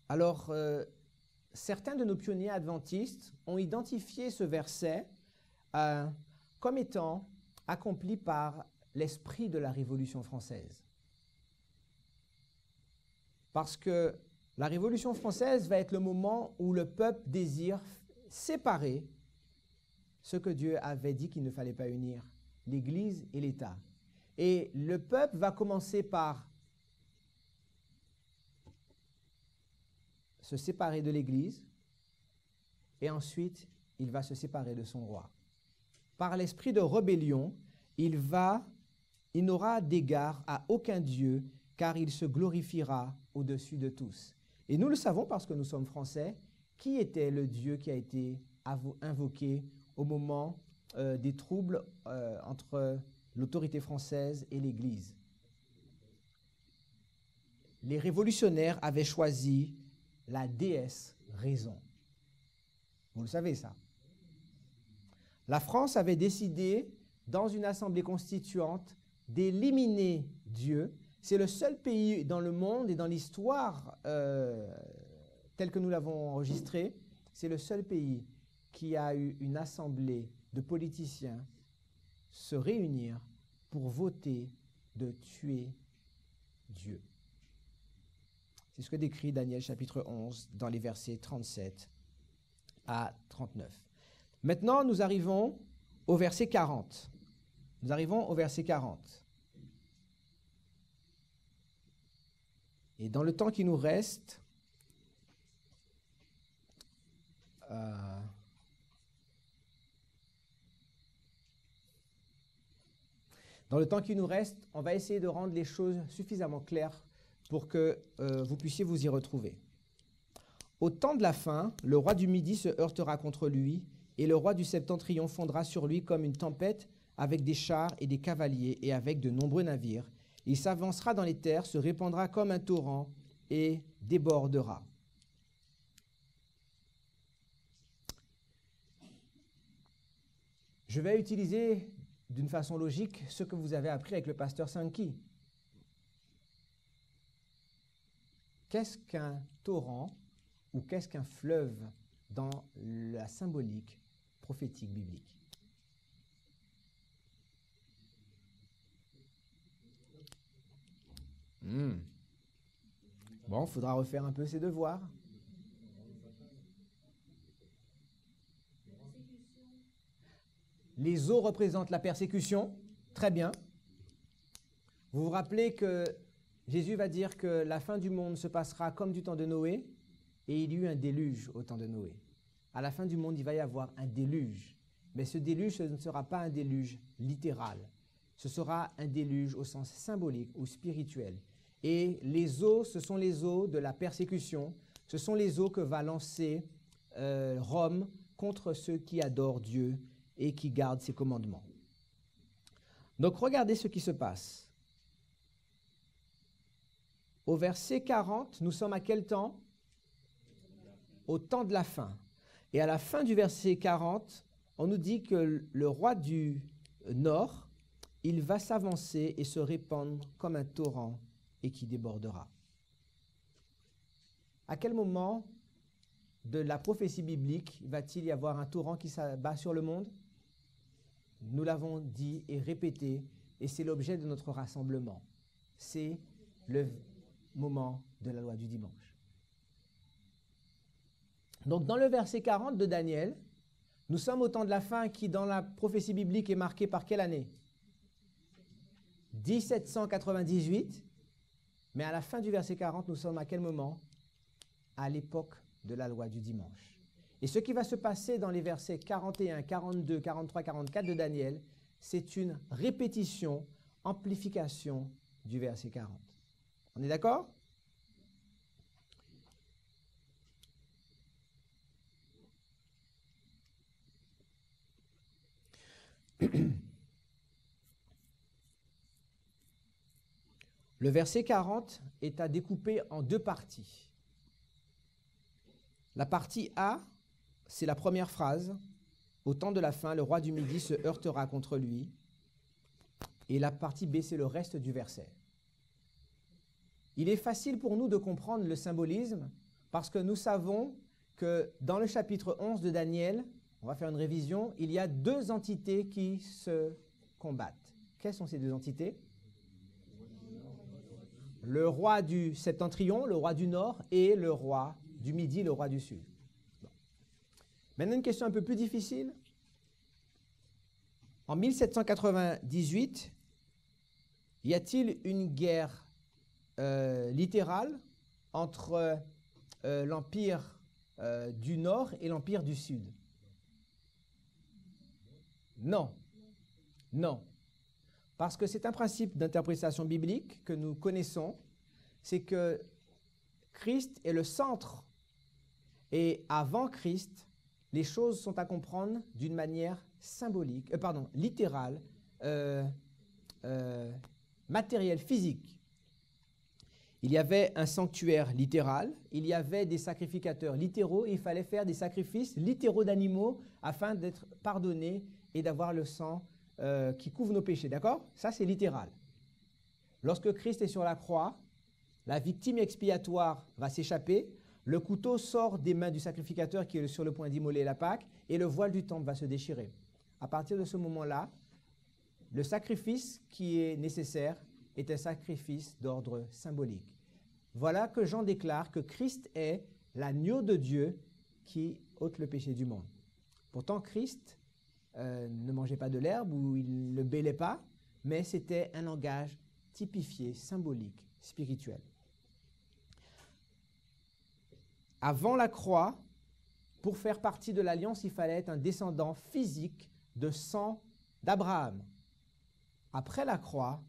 Alors, certains de nos pionniers adventistes ont identifié ce verset comme étant accompli par l'esprit de la Révolution française. Parce que la Révolution française va être le moment où le peuple désire séparer ce que Dieu avait dit qu'il ne fallait pas unir, l'Église et l'État. Et le peuple va commencer par se séparer de l'Église et ensuite il va se séparer de son roi. Par l'esprit de rébellion, il n'aura d'égard à aucun Dieu, car il se glorifiera au-dessus de tous. Et nous le savons parce que nous sommes français, qui était le Dieu qui a été invoqué au moment des troubles entre l'autorité française et l'Église? Les révolutionnaires avaient choisi la déesse raison. Vous le savez ça. La France avait décidé, dans une assemblée constituante, d'éliminer Dieu. C'est le seul pays dans le monde et dans l'histoire telle que nous l'avons enregistrée, c'est le seul pays qui a eu une assemblée de politiciens se réunir pour voter de tuer Dieu. C'est ce que décrit Daniel chapitre 11 dans les versets 37 à 39. Maintenant, nous arrivons au verset 40. Nous arrivons au verset 40. Et dans le temps qui nous reste, on va essayer de rendre les choses suffisamment claires pour que vous puissiez vous y retrouver. Au temps de la fin, le roi du Midi se heurtera contre lui, et le roi du Septentrion fondra sur lui comme une tempête, avec des chars et des cavaliers, et avec de nombreux navires. Il s'avancera dans les terres, se répandra comme un torrent, et débordera. Je vais utiliser d'une façon logique ce que vous avez appris avec le pasteur Sankey. Qu'est-ce qu'un torrent ou qu'est-ce qu'un fleuve dans la symbolique prophétique biblique? Bon, il faudra refaire un peu ses devoirs. Les eaux représentent la persécution. Très bien. Vous vous rappelez que Jésus va dire que la fin du monde se passera comme du temps de Noé, et il y eut un déluge au temps de Noé. À la fin du monde, il va y avoir un déluge. Mais ce déluge, ce ne sera pas un déluge littéral. Ce sera un déluge au sens symbolique ou spirituel. Et les eaux, ce sont les eaux de la persécution. Ce sont les eaux que va lancer Rome contre ceux qui adorent Dieu et qui gardent ses commandements. Donc regardez ce qui se passe. Au verset 40, nous sommes à quel temps? Au temps de la fin. Et à la fin du verset 40, on nous dit que le roi du nord, il va s'avancer et se répandre comme un torrent et qui débordera. À quel moment de la prophétie biblique va-t-il y avoir un torrent qui s'abat sur le monde? Nous l'avons dit et répété, et c'est l'objet de notre rassemblement. C'est le moment de la loi du dimanche. Donc dans le verset 40 de Daniel, nous sommes au temps de la fin qui, dans la prophétie biblique, est marqué par quelle année? 1798. Mais à la fin du verset 40, nous sommes à quel moment? À l'époque de la loi du dimanche. Et ce qui va se passer dans les versets 41, 42, 43, 44 de Daniel, c'est une répétition, amplification du verset 40. On est d'accord? Le verset 40 est à découper en deux parties. La partie A, c'est la première phrase. Au temps de la fin, le roi du Midi se heurtera contre lui. Et la partie B, c'est le reste du verset. Il est facile pour nous de comprendre le symbolisme parce que nous savons que dans le chapitre 11 de Daniel, on va faire une révision, il y a deux entités qui se combattent. Quelles sont ces deux entités? Le roi du septentrion, le roi du nord, et le roi du midi, le roi du sud. Bon. Maintenant, une question un peu plus difficile. En 1798, y a-t-il une guerre littérale entre l'Empire du Nord et l'Empire du Sud? Non. Non. Parce que c'est un principe d'interprétation biblique que nous connaissons, c'est que Christ est le centre. Et avant Christ, les choses sont à comprendre d'une manière symbolique, littérale, matérielle, physique. Il y avait un sanctuaire littéral, il y avait des sacrificateurs littéraux, et il fallait faire des sacrifices littéraux d'animaux afin d'être pardonné et d'avoir le sang qui couvre nos péchés, d'accord? Ça, c'est littéral. Lorsque Christ est sur la croix, la victime expiatoire va s'échapper, le couteau sort des mains du sacrificateur qui est sur le point d'immoler la Pâque, et le voile du temple va se déchirer. À partir de ce moment-là, le sacrifice qui est nécessaire est un sacrifice d'ordre symbolique. Voilà que Jean déclare que Christ est l'agneau de Dieu qui ôte le péché du monde. Pourtant, Christ ne mangeait pas de l'herbe ou il ne bêlait pas, mais c'était un langage typifié, symbolique, spirituel. Avant la croix, pour faire partie de l'alliance, il fallait être un descendant physique de sang d'Abraham. Après la croix,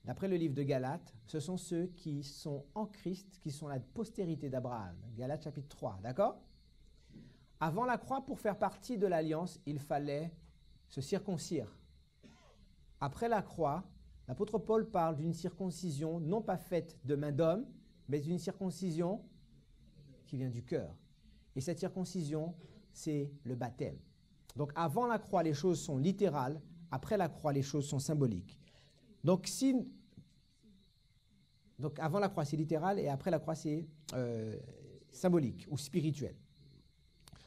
d'après le livre de Galates, ce sont ceux qui sont en Christ, qui sont la postérité d'Abraham. Galates chapitre 3, d'accord? Avant la croix, pour faire partie de l'alliance, il fallait se circoncire. Après la croix, l'apôtre Paul parle d'une circoncision non pas faite de main d'homme, mais d'une circoncision qui vient du cœur. Et cette circoncision, c'est le baptême. Donc avant la croix, les choses sont littérales. Après la croix, les choses sont symboliques. Donc avant la croix, c'est littéral, et après la croix, c'est symbolique ou spirituel.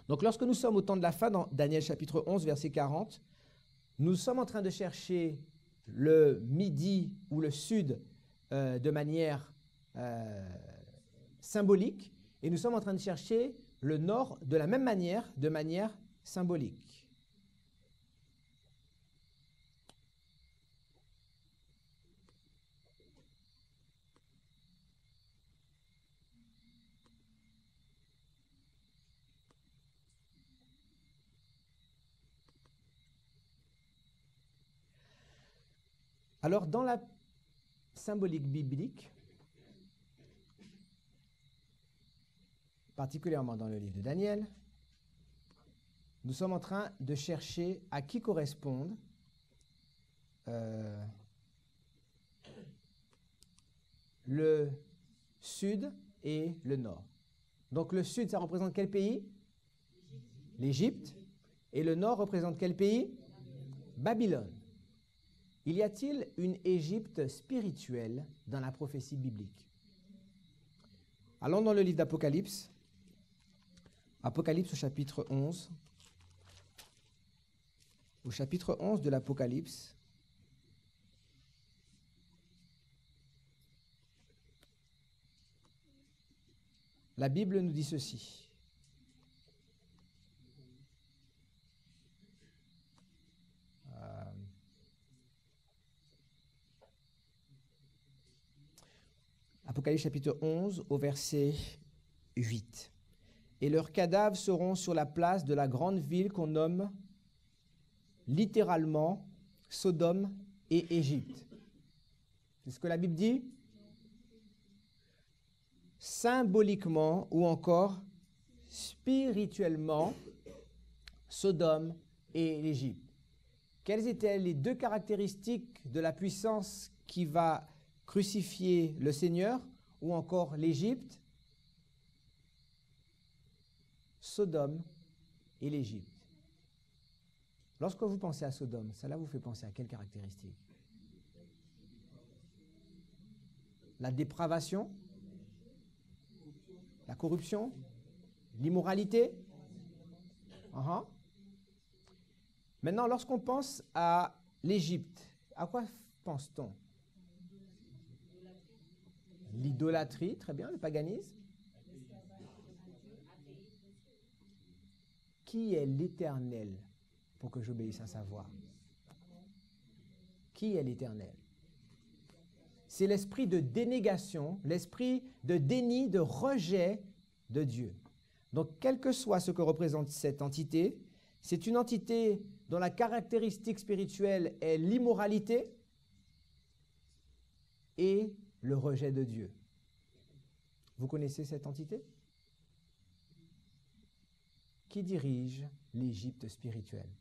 Donc lorsque nous sommes au temps de la fin, dans Daniel chapitre 11, verset 40, nous sommes en train de chercher le midi ou le sud de manière symbolique, et nous sommes en train de chercher le nord de la même manière, de manière symbolique. Alors, dans la symbolique biblique, particulièrement dans le livre de Daniel, nous sommes en train de chercher à qui correspondent le sud et le nord. Donc le sud, ça représente quel pays? L'Égypte. Et le nord représente quel pays? Babylone. Y a-t-il une Égypte spirituelle dans la prophétie biblique? Allons dans le livre d'Apocalypse. Apocalypse au chapitre 11. Au chapitre 11 de l'Apocalypse. La Bible nous dit ceci. Apocalypse chapitre 11 au verset 8. Et leurs cadavres seront sur la place de la grande ville qu'on nomme littéralement Sodome et Égypte. C'est ce que la Bible dit? Symboliquement ou encore spirituellement, Sodome et l'Égypte. Quelles étaient les deux caractéristiques de la puissance qui va crucifier le Seigneur ou encore l'Égypte? Sodome et l'Égypte. Lorsque vous pensez à Sodome, cela vous fait penser à quelle caractéristique? La dépravation? La corruption? L'immoralité? Maintenant, lorsqu'on pense à l'Égypte, à quoi pense-t-on? L'idolâtrie, très bien, le paganisme. Qui est l'Éternel pour que j'obéisse à sa voix? Qui est l'Éternel? C'est l'esprit de dénégation, l'esprit de déni, de rejet de Dieu. Donc, quel que soit ce que représente cette entité, c'est une entité dont la caractéristique spirituelle est l'immoralité et le rejet de Dieu. Vous connaissez cette entité? Qui dirige l'Égypte spirituelle?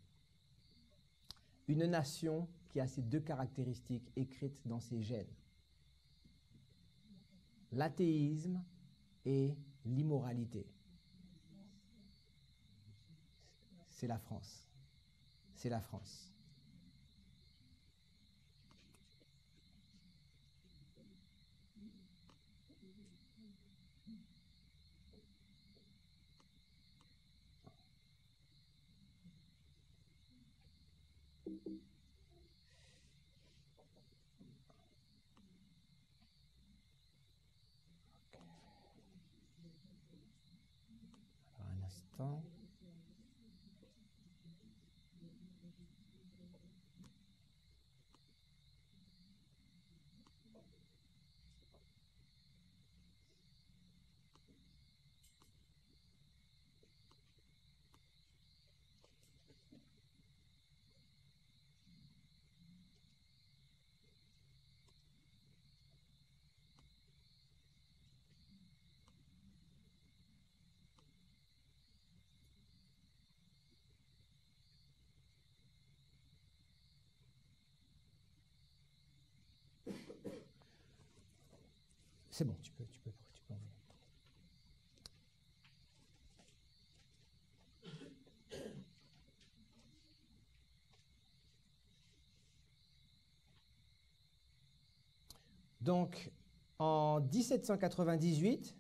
Une nation qui a ces deux caractéristiques écrites dans ses gènes. L'athéisme et l'immoralité. C'est la France. C'est la France. Alors, un instant. C'est bon, tu peux envoyer. Donc, en 1798,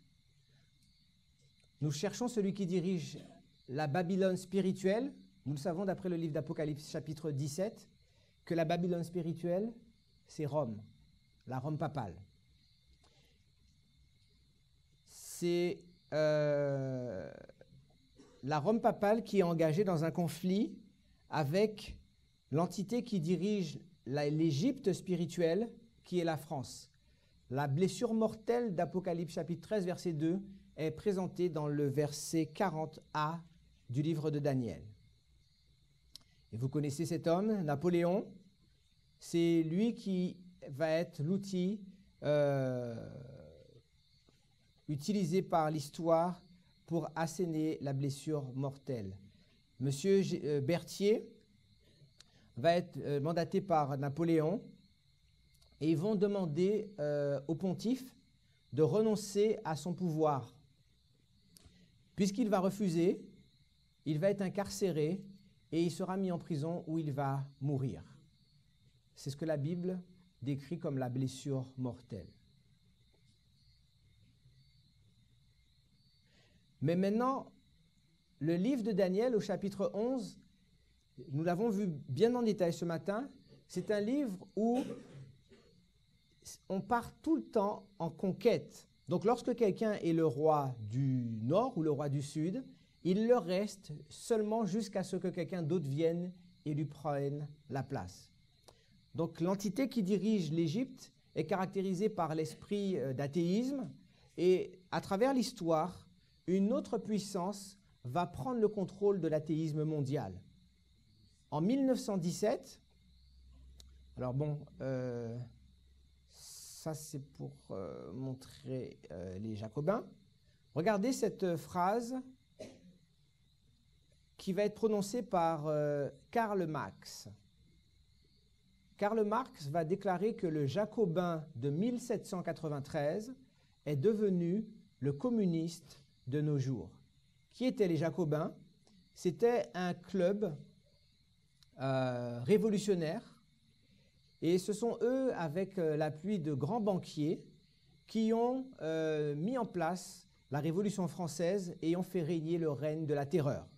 nous cherchons celui qui dirige la Babylone spirituelle. Nous le savons d'après le livre d'Apocalypse chapitre 17, que la Babylone spirituelle, c'est Rome, la Rome papale. C'est la Rome papale qui est engagée dans un conflit avec l'entité qui dirige l'Égypte spirituelle, qui est la France. La blessure mortelle d'Apocalypse chapitre 13, verset 2, est présentée dans le verset 40a du livre de Daniel. Et vous connaissez cet homme, Napoléon. c'est lui qui va être l'outil utilisé par l'histoire pour asséner la blessure mortelle. Monsieur Berthier va être mandaté par Napoléon et ils vont demander au pontife de renoncer à son pouvoir. Puisqu'il va refuser, il va être incarcéré et il sera mis en prison où il va mourir. C'est ce que la Bible décrit comme la blessure mortelle. Mais maintenant, le livre de Daniel au chapitre 11, nous l'avons vu bien en détail ce matin, c'est un livre où on part tout le temps en conquête. Donc lorsque quelqu'un est le roi du nord ou le roi du sud, il le reste seulement jusqu'à ce que quelqu'un d'autre vienne et lui prenne la place. Donc l'entité qui dirige l'Égypte est caractérisée par l'esprit d'athéisme et à travers l'histoire, une autre puissance va prendre le contrôle de l'athéisme mondial. En 1917, alors bon, ça c'est pour montrer les Jacobins. Regardez cette phrase qui va être prononcée par Karl Marx. Karl Marx va déclarer que le Jacobin de 1793 est devenu le communiste de nos jours. Qui étaient les Jacobins? C'était un club révolutionnaire et ce sont eux, avec l'appui de grands banquiers, qui ont mis en place la Révolution française et ont fait régner le règne de la terreur.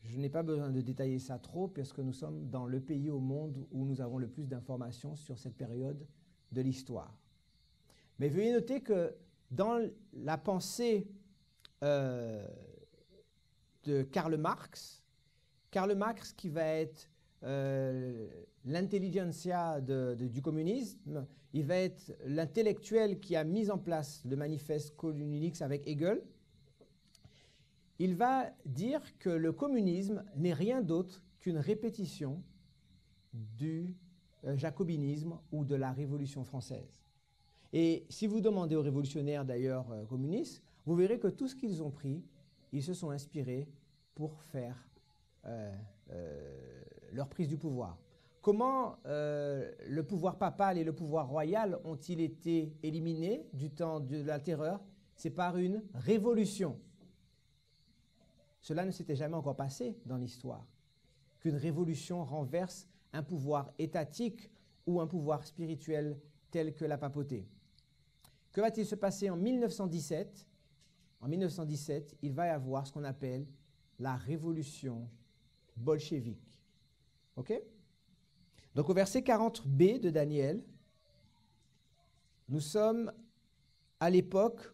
Je n'ai pas besoin de détailler ça trop parce que nous sommes dans le pays au monde où nous avons le plus d'informations sur cette période de l'histoire. Mais veuillez noter que dans la pensée de Karl Marx qui va être l'intelligentsia du communisme, il va être l'intellectuel qui a mis en place le manifeste Communix avec Hegel. Il va dire que le communisme n'est rien d'autre qu'une répétition du jacobinisme ou de la Révolution française. Et si vous demandez aux révolutionnaires d'ailleurs communistes, vous verrez que tout ce qu'ils ont pris, ils se sont inspirés pour faire leur prise du pouvoir. Comment le pouvoir papal et le pouvoir royal ont-ils été éliminés du temps de la terreur? C'est par une révolution. Cela ne s'était jamais encore passé dans l'histoire, qu'une révolution renverse un pouvoir étatique ou un pouvoir spirituel tel que la papauté. Que va-t-il se passer en 1917? En 1917, il va y avoir ce qu'on appelle la révolution bolchevique. OK? Donc au verset 40b de Daniel, nous sommes à l'époque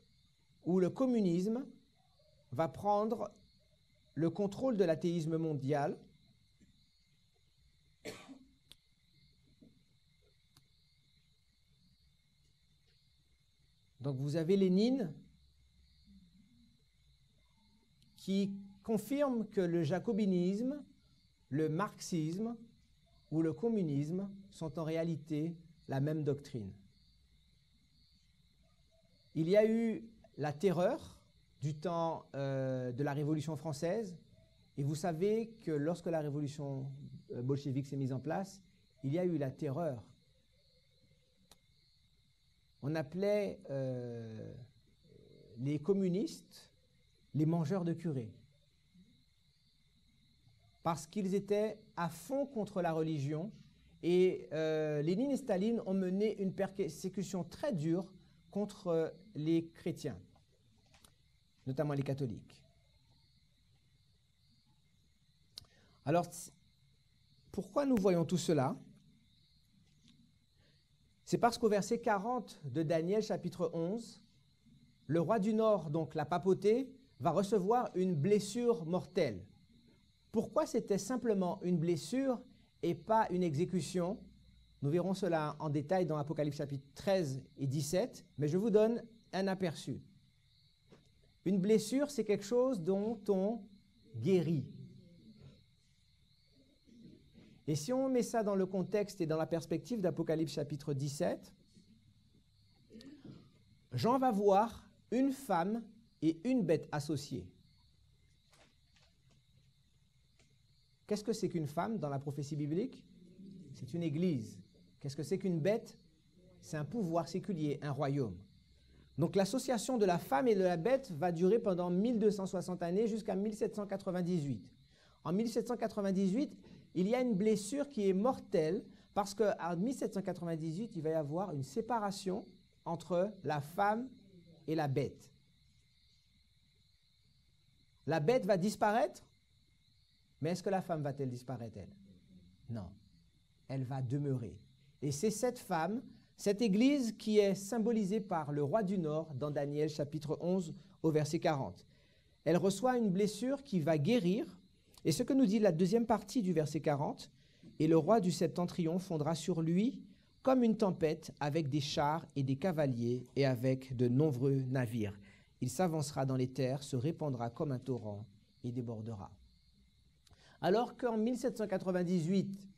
où le communisme va prendre le contrôle de l'athéisme mondial. Donc vous avez Lénine qui confirme que le jacobinisme, le marxisme ou le communisme sont en réalité la même doctrine. Il y a eu la terreur du temps de la Révolution française, et vous savez que lorsque la révolution bolchevique s'est mise en place, il y a eu la terreur. On appelait les communistes les mangeurs de curés, parce qu'ils étaient à fond contre la religion, et Lénine et Staline ont mené une persécution très dure contre les chrétiens, notamment les catholiques. Alors, pourquoi nous voyons tout cela? C'est parce qu'au verset 40 de Daniel chapitre 11, le roi du Nord, donc la papauté, va recevoir une blessure mortelle. Pourquoi c'était simplement une blessure et pas une exécution? Nous verrons cela en détail dans Apocalypse chapitre 13 et 17, mais je vous donne un aperçu. Une blessure, c'est quelque chose dont on guérit. Et si on met ça dans le contexte et dans la perspective d'Apocalypse chapitre 17, Jean va voir une femme et une bête associées. Qu'est-ce que c'est qu'une femme dans la prophétie biblique? C'est une église. Qu'est-ce que c'est qu'une bête? C'est un pouvoir séculier, un royaume. Donc l'association de la femme et de la bête va durer pendant 1260 années jusqu'à 1798. En 1798, il y a une blessure qui est mortelle parce qu'en 1798, il va y avoir une séparation entre la femme et la bête. La bête va disparaître, mais est-ce que la femme va-t-elle disparaître, elle? Non, elle va demeurer. Et c'est cette femme, cette église qui est symbolisée par le roi du Nord dans Daniel chapitre 11 au verset 40. Elle reçoit une blessure qui va guérir, et ce que nous dit la deuxième partie du verset 40, « Et le roi du septentrion fondra sur lui comme une tempête avec des chars et des cavaliers et avec de nombreux navires. Il s'avancera dans les terres, se répandra comme un torrent et débordera. » Alors qu'en 1798,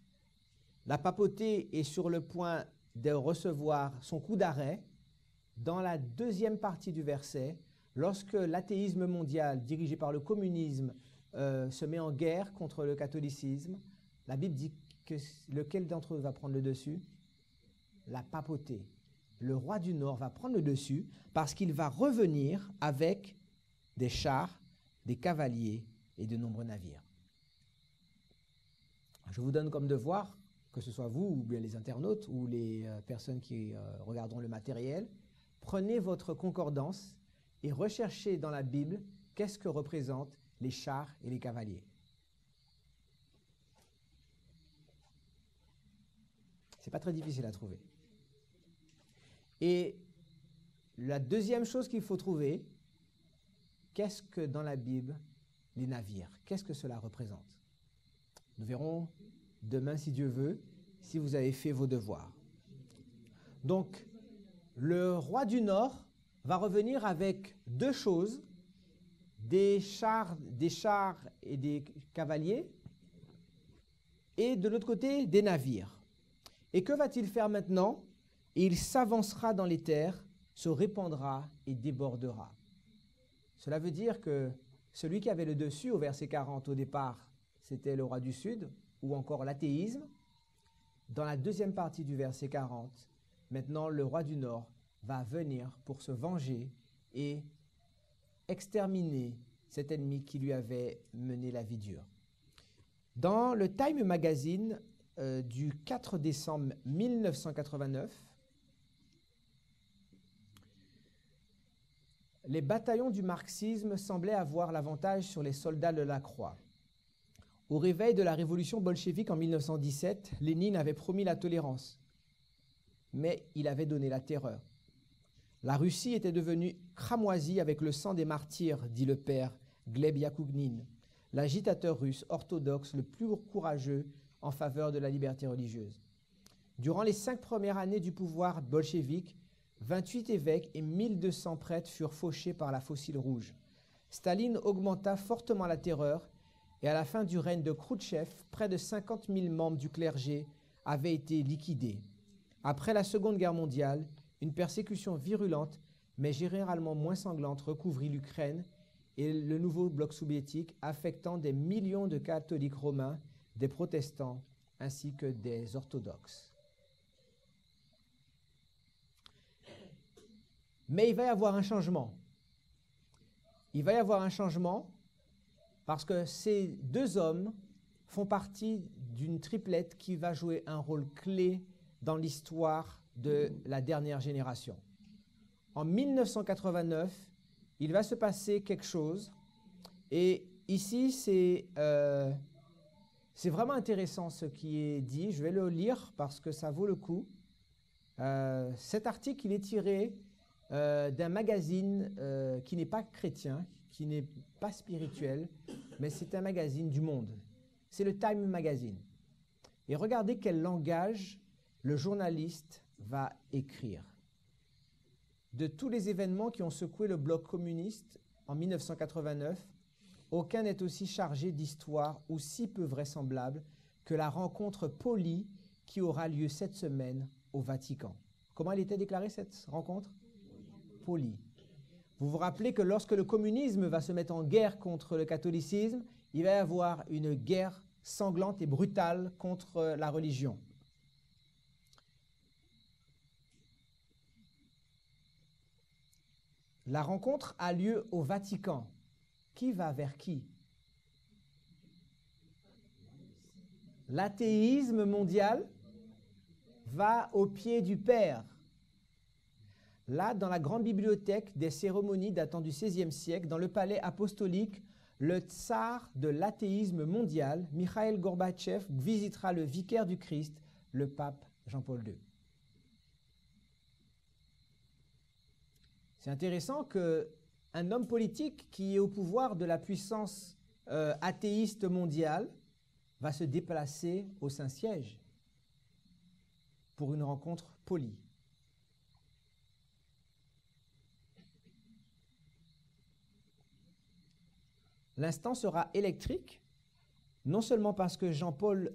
la papauté est sur le point de recevoir son coup d'arrêt, dans la deuxième partie du verset, lorsque l'athéisme mondial dirigé par le communisme se met en guerre contre le catholicisme, la Bible dit que lequel d'entre eux va prendre le dessus? La papauté. Le roi du Nord va prendre le dessus parce qu'il va revenir avec des chars, des cavaliers et de nombreux navires. Je vous donne comme devoir, que ce soit vous ou bien les internautes ou les personnes qui regarderont le matériel, prenez votre concordance et recherchez dans la Bible qu'est-ce que représentent les chars et les cavaliers. Ce n'est pas très difficile à trouver. Et la deuxième chose qu'il faut trouver, qu'est-ce que dans la Bible, les navires, qu'est-ce que cela représente? Nous verrons demain, si Dieu veut, si vous avez fait vos devoirs. Donc, le roi du Nord va revenir avec deux choses, des chars et des cavaliers, et de l'autre côté, des navires. Et que va-t-il faire maintenant? Il s'avancera dans les terres, se répandra et débordera. Cela veut dire que celui qui avait le dessus au verset 40 au départ, c'était le roi du Sud, ou encore l'athéisme. Dans la deuxième partie du verset 40, maintenant le roi du Nord va venir pour se venger et exterminer cet ennemi qui lui avait mené la vie dure. Dans le Time Magazine du 4 décembre 1989, les bataillons du marxisme semblaient avoir l'avantage sur les soldats de la Croix. Au réveil de la révolution bolchevique en 1917, Lénine avait promis la tolérance, mais il avait donné la terreur. La Russie était devenue cramoisie avec le sang des martyrs, dit le père Gleb Yakougnine, l'agitateur russe orthodoxe le plus courageux en faveur de la liberté religieuse. Durant les 5 premières années du pouvoir bolchevique, 28 évêques et 1200 prêtres furent fauchés par la fossile rouge. Staline augmenta fortement la terreur et à la fin du règne de Khrouchtchev, près de 50 000 membres du clergé avaient été liquidés. Après la Seconde Guerre mondiale, une persécution virulente, mais généralement moins sanglante, recouvrit l'Ukraine et le nouveau bloc soviétique, affectant des millions de catholiques romains, des protestants ainsi que des orthodoxes. Mais il va y avoir un changement. Il va y avoir un changement parce que ces deux hommes font partie d'une triplette qui va jouer un rôle clé dans l'histoire de la dernière génération. En 1989, il va se passer quelque chose et ici c'est vraiment intéressant ce qui est dit. Je vais le lire parce que ça vaut le coup. Cet article il est tiré d'un magazine qui n'est pas chrétien, qui n'est pas spirituel, mais c'est un magazine du monde. C'est le Time Magazine. Et regardez quel langage le journaliste va écrire. De tous les événements qui ont secoué le bloc communiste en 1989, aucun n'est aussi chargé d'histoire ou si peu vraisemblable que la rencontre polie qui aura lieu cette semaine au Vatican. Comment elle était déclarée, cette rencontre? Polie. Vous vous rappelez que lorsque le communisme va se mettre en guerre contre le catholicisme, il va y avoir une guerre sanglante et brutale contre la religion. La rencontre a lieu au Vatican. Qui va vers qui? L'athéisme mondial va au pied du Père. Là, dans la grande bibliothèque des cérémonies datant du XVIe siècle, dans le palais apostolique, le tsar de l'athéisme mondial, Mikhail Gorbatchev, visitera le vicaire du Christ, le pape Jean-Paul II. C'est intéressant qu'un homme politique qui est au pouvoir de la puissance athéiste mondiale va se déplacer au Saint-Siège pour une rencontre polie. L'instant sera électrique, non seulement parce que Jean-Paul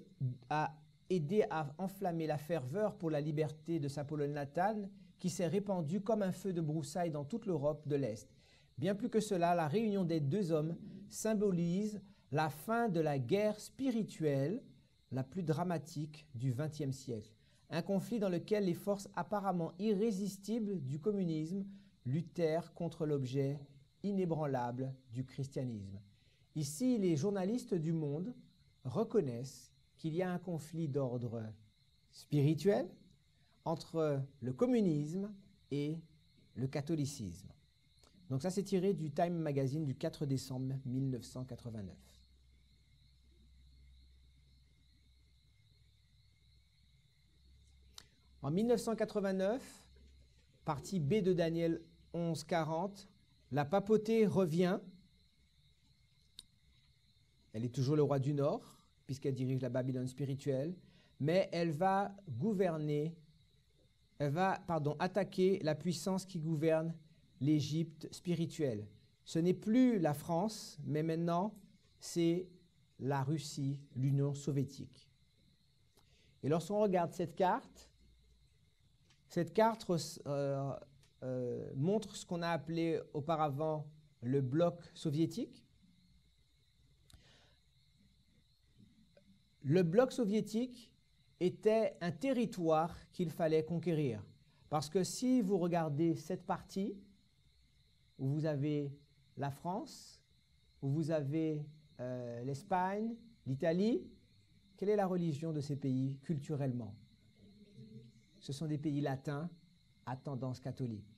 a aidé à enflammer la ferveur pour la liberté de sa Pologne natale, qui s'est répandue comme un feu de broussailles dans toute l'Europe de l'Est. Bien plus que cela, la réunion des deux hommes symbolise la fin de la guerre spirituelle la plus dramatique du XXe siècle. Un conflit dans lequel les forces apparemment irrésistibles du communisme luttèrent contre l'objet inébranlable du christianisme. Ici, les journalistes du monde reconnaissent qu'il y a un conflit d'ordre spirituel entre le communisme et le catholicisme. Donc ça, c'est tiré du Time Magazine du 4 décembre 1989. En 1989, partie B de Daniel 11:40, la papauté revient. Elle est toujours le roi du Nord, puisqu'elle dirige la Babylone spirituelle, mais elle va gouverner, attaquer la puissance qui gouverne l'Égypte spirituelle. Ce n'est plus la France, mais maintenant, c'est la Russie, l'Union soviétique. Et lorsqu'on regarde cette carte montre ce qu'on a appelé auparavant le bloc soviétique. Le bloc soviétique était un territoire qu'il fallait conquérir. Parce que si vous regardez cette partie, où vous avez la France, où vous avez l'Espagne, l'Italie, quelle est la religion de ces pays culturellement? Ce sont des pays latins à tendance catholique.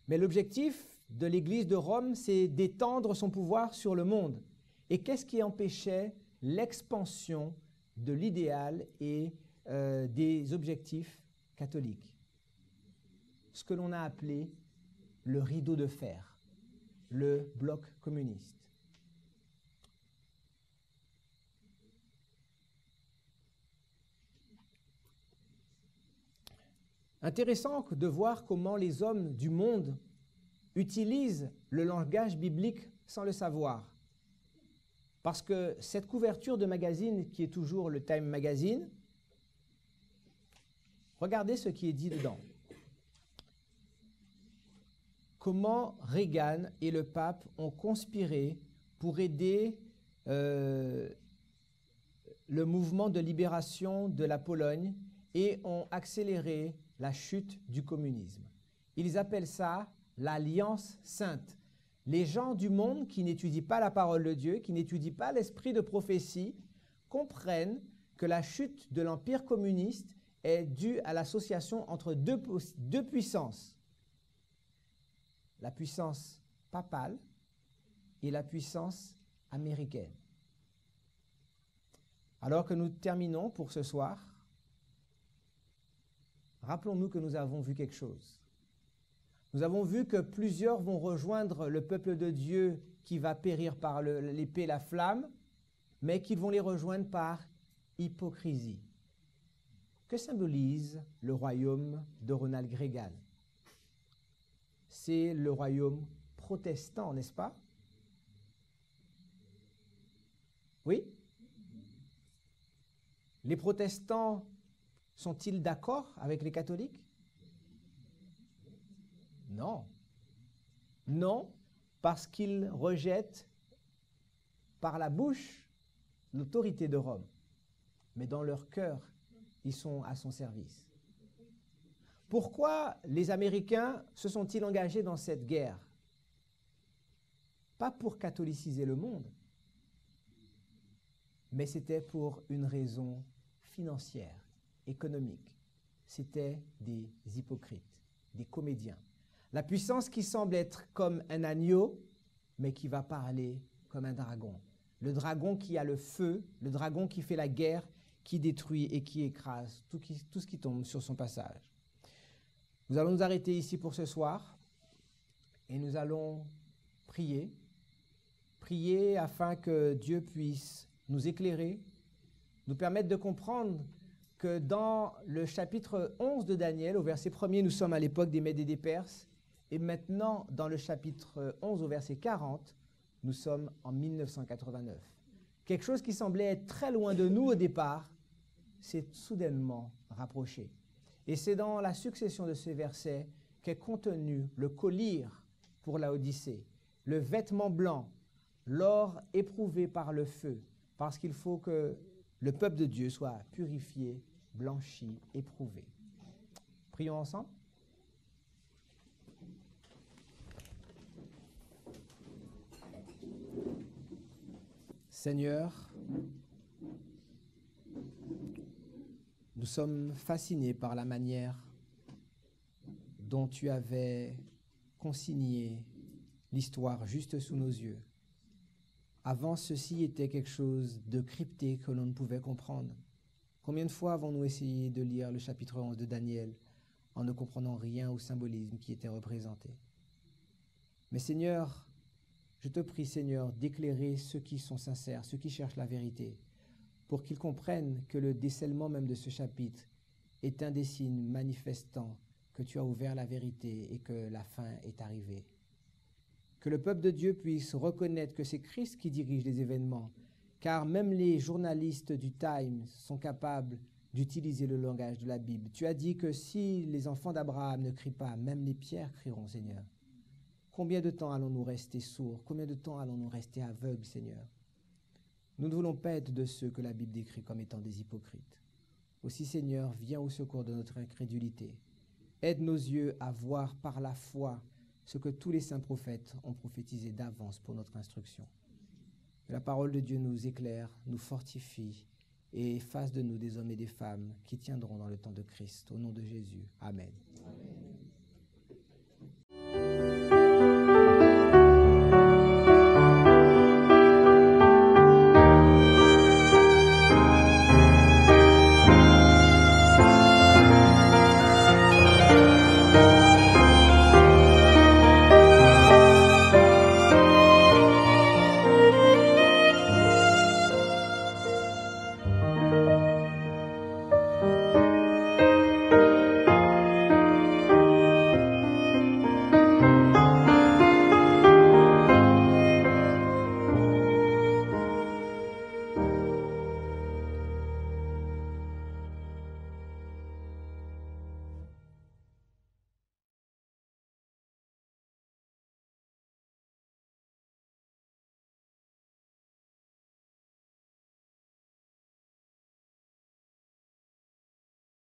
Mais l'objectif de l'Église de Rome, c'est d'étendre son pouvoir sur le monde. Et qu'est-ce qui empêchait l'expansion de l'idéal et des objectifs catholiques? Ce que l'on a appelé le rideau de fer, le bloc communiste. Intéressant de voir comment les hommes du monde utilisent le langage biblique sans le savoir. Parce que cette couverture de magazine, qui est toujours le Time Magazine, regardez ce qui est dit dedans. Comment Reagan et le pape ont conspiré pour aider le mouvement de libération de la Pologne et ont accéléré la chute du communisme. Ils appellent ça l'Alliance sainte. Les gens du monde qui n'étudient pas la parole de Dieu, qui n'étudient pas l'esprit de prophétie, comprennent que la chute de l'empire communiste est due à l'association entre deux puissances. La puissance papale et la puissance américaine. Alors que nous terminons pour ce soir, rappelons-nous que nous avons vu quelque chose. Nous avons vu que plusieurs vont rejoindre le peuple de Dieu qui va périr par l'épée et la flamme, mais qu'ils vont les rejoindre par hypocrisie. Que symbolise le royaume de Ronald Reagan? C'est le royaume protestant, n'est-ce pas? Oui? Les protestants sont-ils d'accord avec les catholiques? Non. Non, parce qu'ils rejettent par la bouche l'autorité de Rome. Mais dans leur cœur, ils sont à son service. Pourquoi les Américains se sont-ils engagés dans cette guerre? Pas pour catholiciser le monde, mais c'était pour une raison financière, économique. C'était des hypocrites, des comédiens. La puissance qui semble être comme un agneau, mais qui va parler comme un dragon. Le dragon qui a le feu, le dragon qui fait la guerre, qui détruit et qui écrase tout ce qui tombe sur son passage. Nous allons nous arrêter ici pour ce soir et nous allons prier. Prier afin que Dieu puisse nous éclairer, nous permettre de comprendre que dans le chapitre 11 de Daniel, au verset 1er, nous sommes à l'époque des Mèdes et des Perses, et maintenant, dans le chapitre 11 au verset 40, nous sommes en 1989. Quelque chose qui semblait être très loin de nous au départ, s'est soudainement rapproché. Et c'est dans la succession de ces versets qu'est contenu le collier pour la Odyssée, le vêtement blanc, l'or éprouvé par le feu, parce qu'il faut que le peuple de Dieu soit purifié, blanchi, éprouvé. Prions ensemble. Seigneur, nous sommes fascinés par la manière dont tu avais consigné l'histoire juste sous nos yeux. Avant, ceci était quelque chose de crypté que l'on ne pouvait comprendre. Combien de fois avons-nous essayé de lire le chapitre 11 de Daniel en ne comprenant rien au symbolisme qui était représenté? Mais Seigneur, je te prie, Seigneur, d'éclairer ceux qui sont sincères, ceux qui cherchent la vérité, pour qu'ils comprennent que le décèlement même de ce chapitre est un des signes manifestant que tu as ouvert la vérité et que la fin est arrivée. Que le peuple de Dieu puisse reconnaître que c'est Christ qui dirige les événements, car même les journalistes du Times sont capables d'utiliser le langage de la Bible. Tu as dit que si les enfants d'Abraham ne crient pas, même les pierres crieront, Seigneur. Combien de temps allons-nous rester sourds? Combien de temps allons-nous rester aveugles, Seigneur? Nous ne voulons pas être de ceux que la Bible décrit comme étant des hypocrites. Aussi, Seigneur, viens au secours de notre incrédulité. Aide nos yeux à voir par la foi ce que tous les saints prophètes ont prophétisé d'avance pour notre instruction. Que la parole de Dieu nous éclaire, nous fortifie et fasse de nous des hommes et des femmes qui tiendront dans le temps de Christ. Au nom de Jésus. Amen. Amen.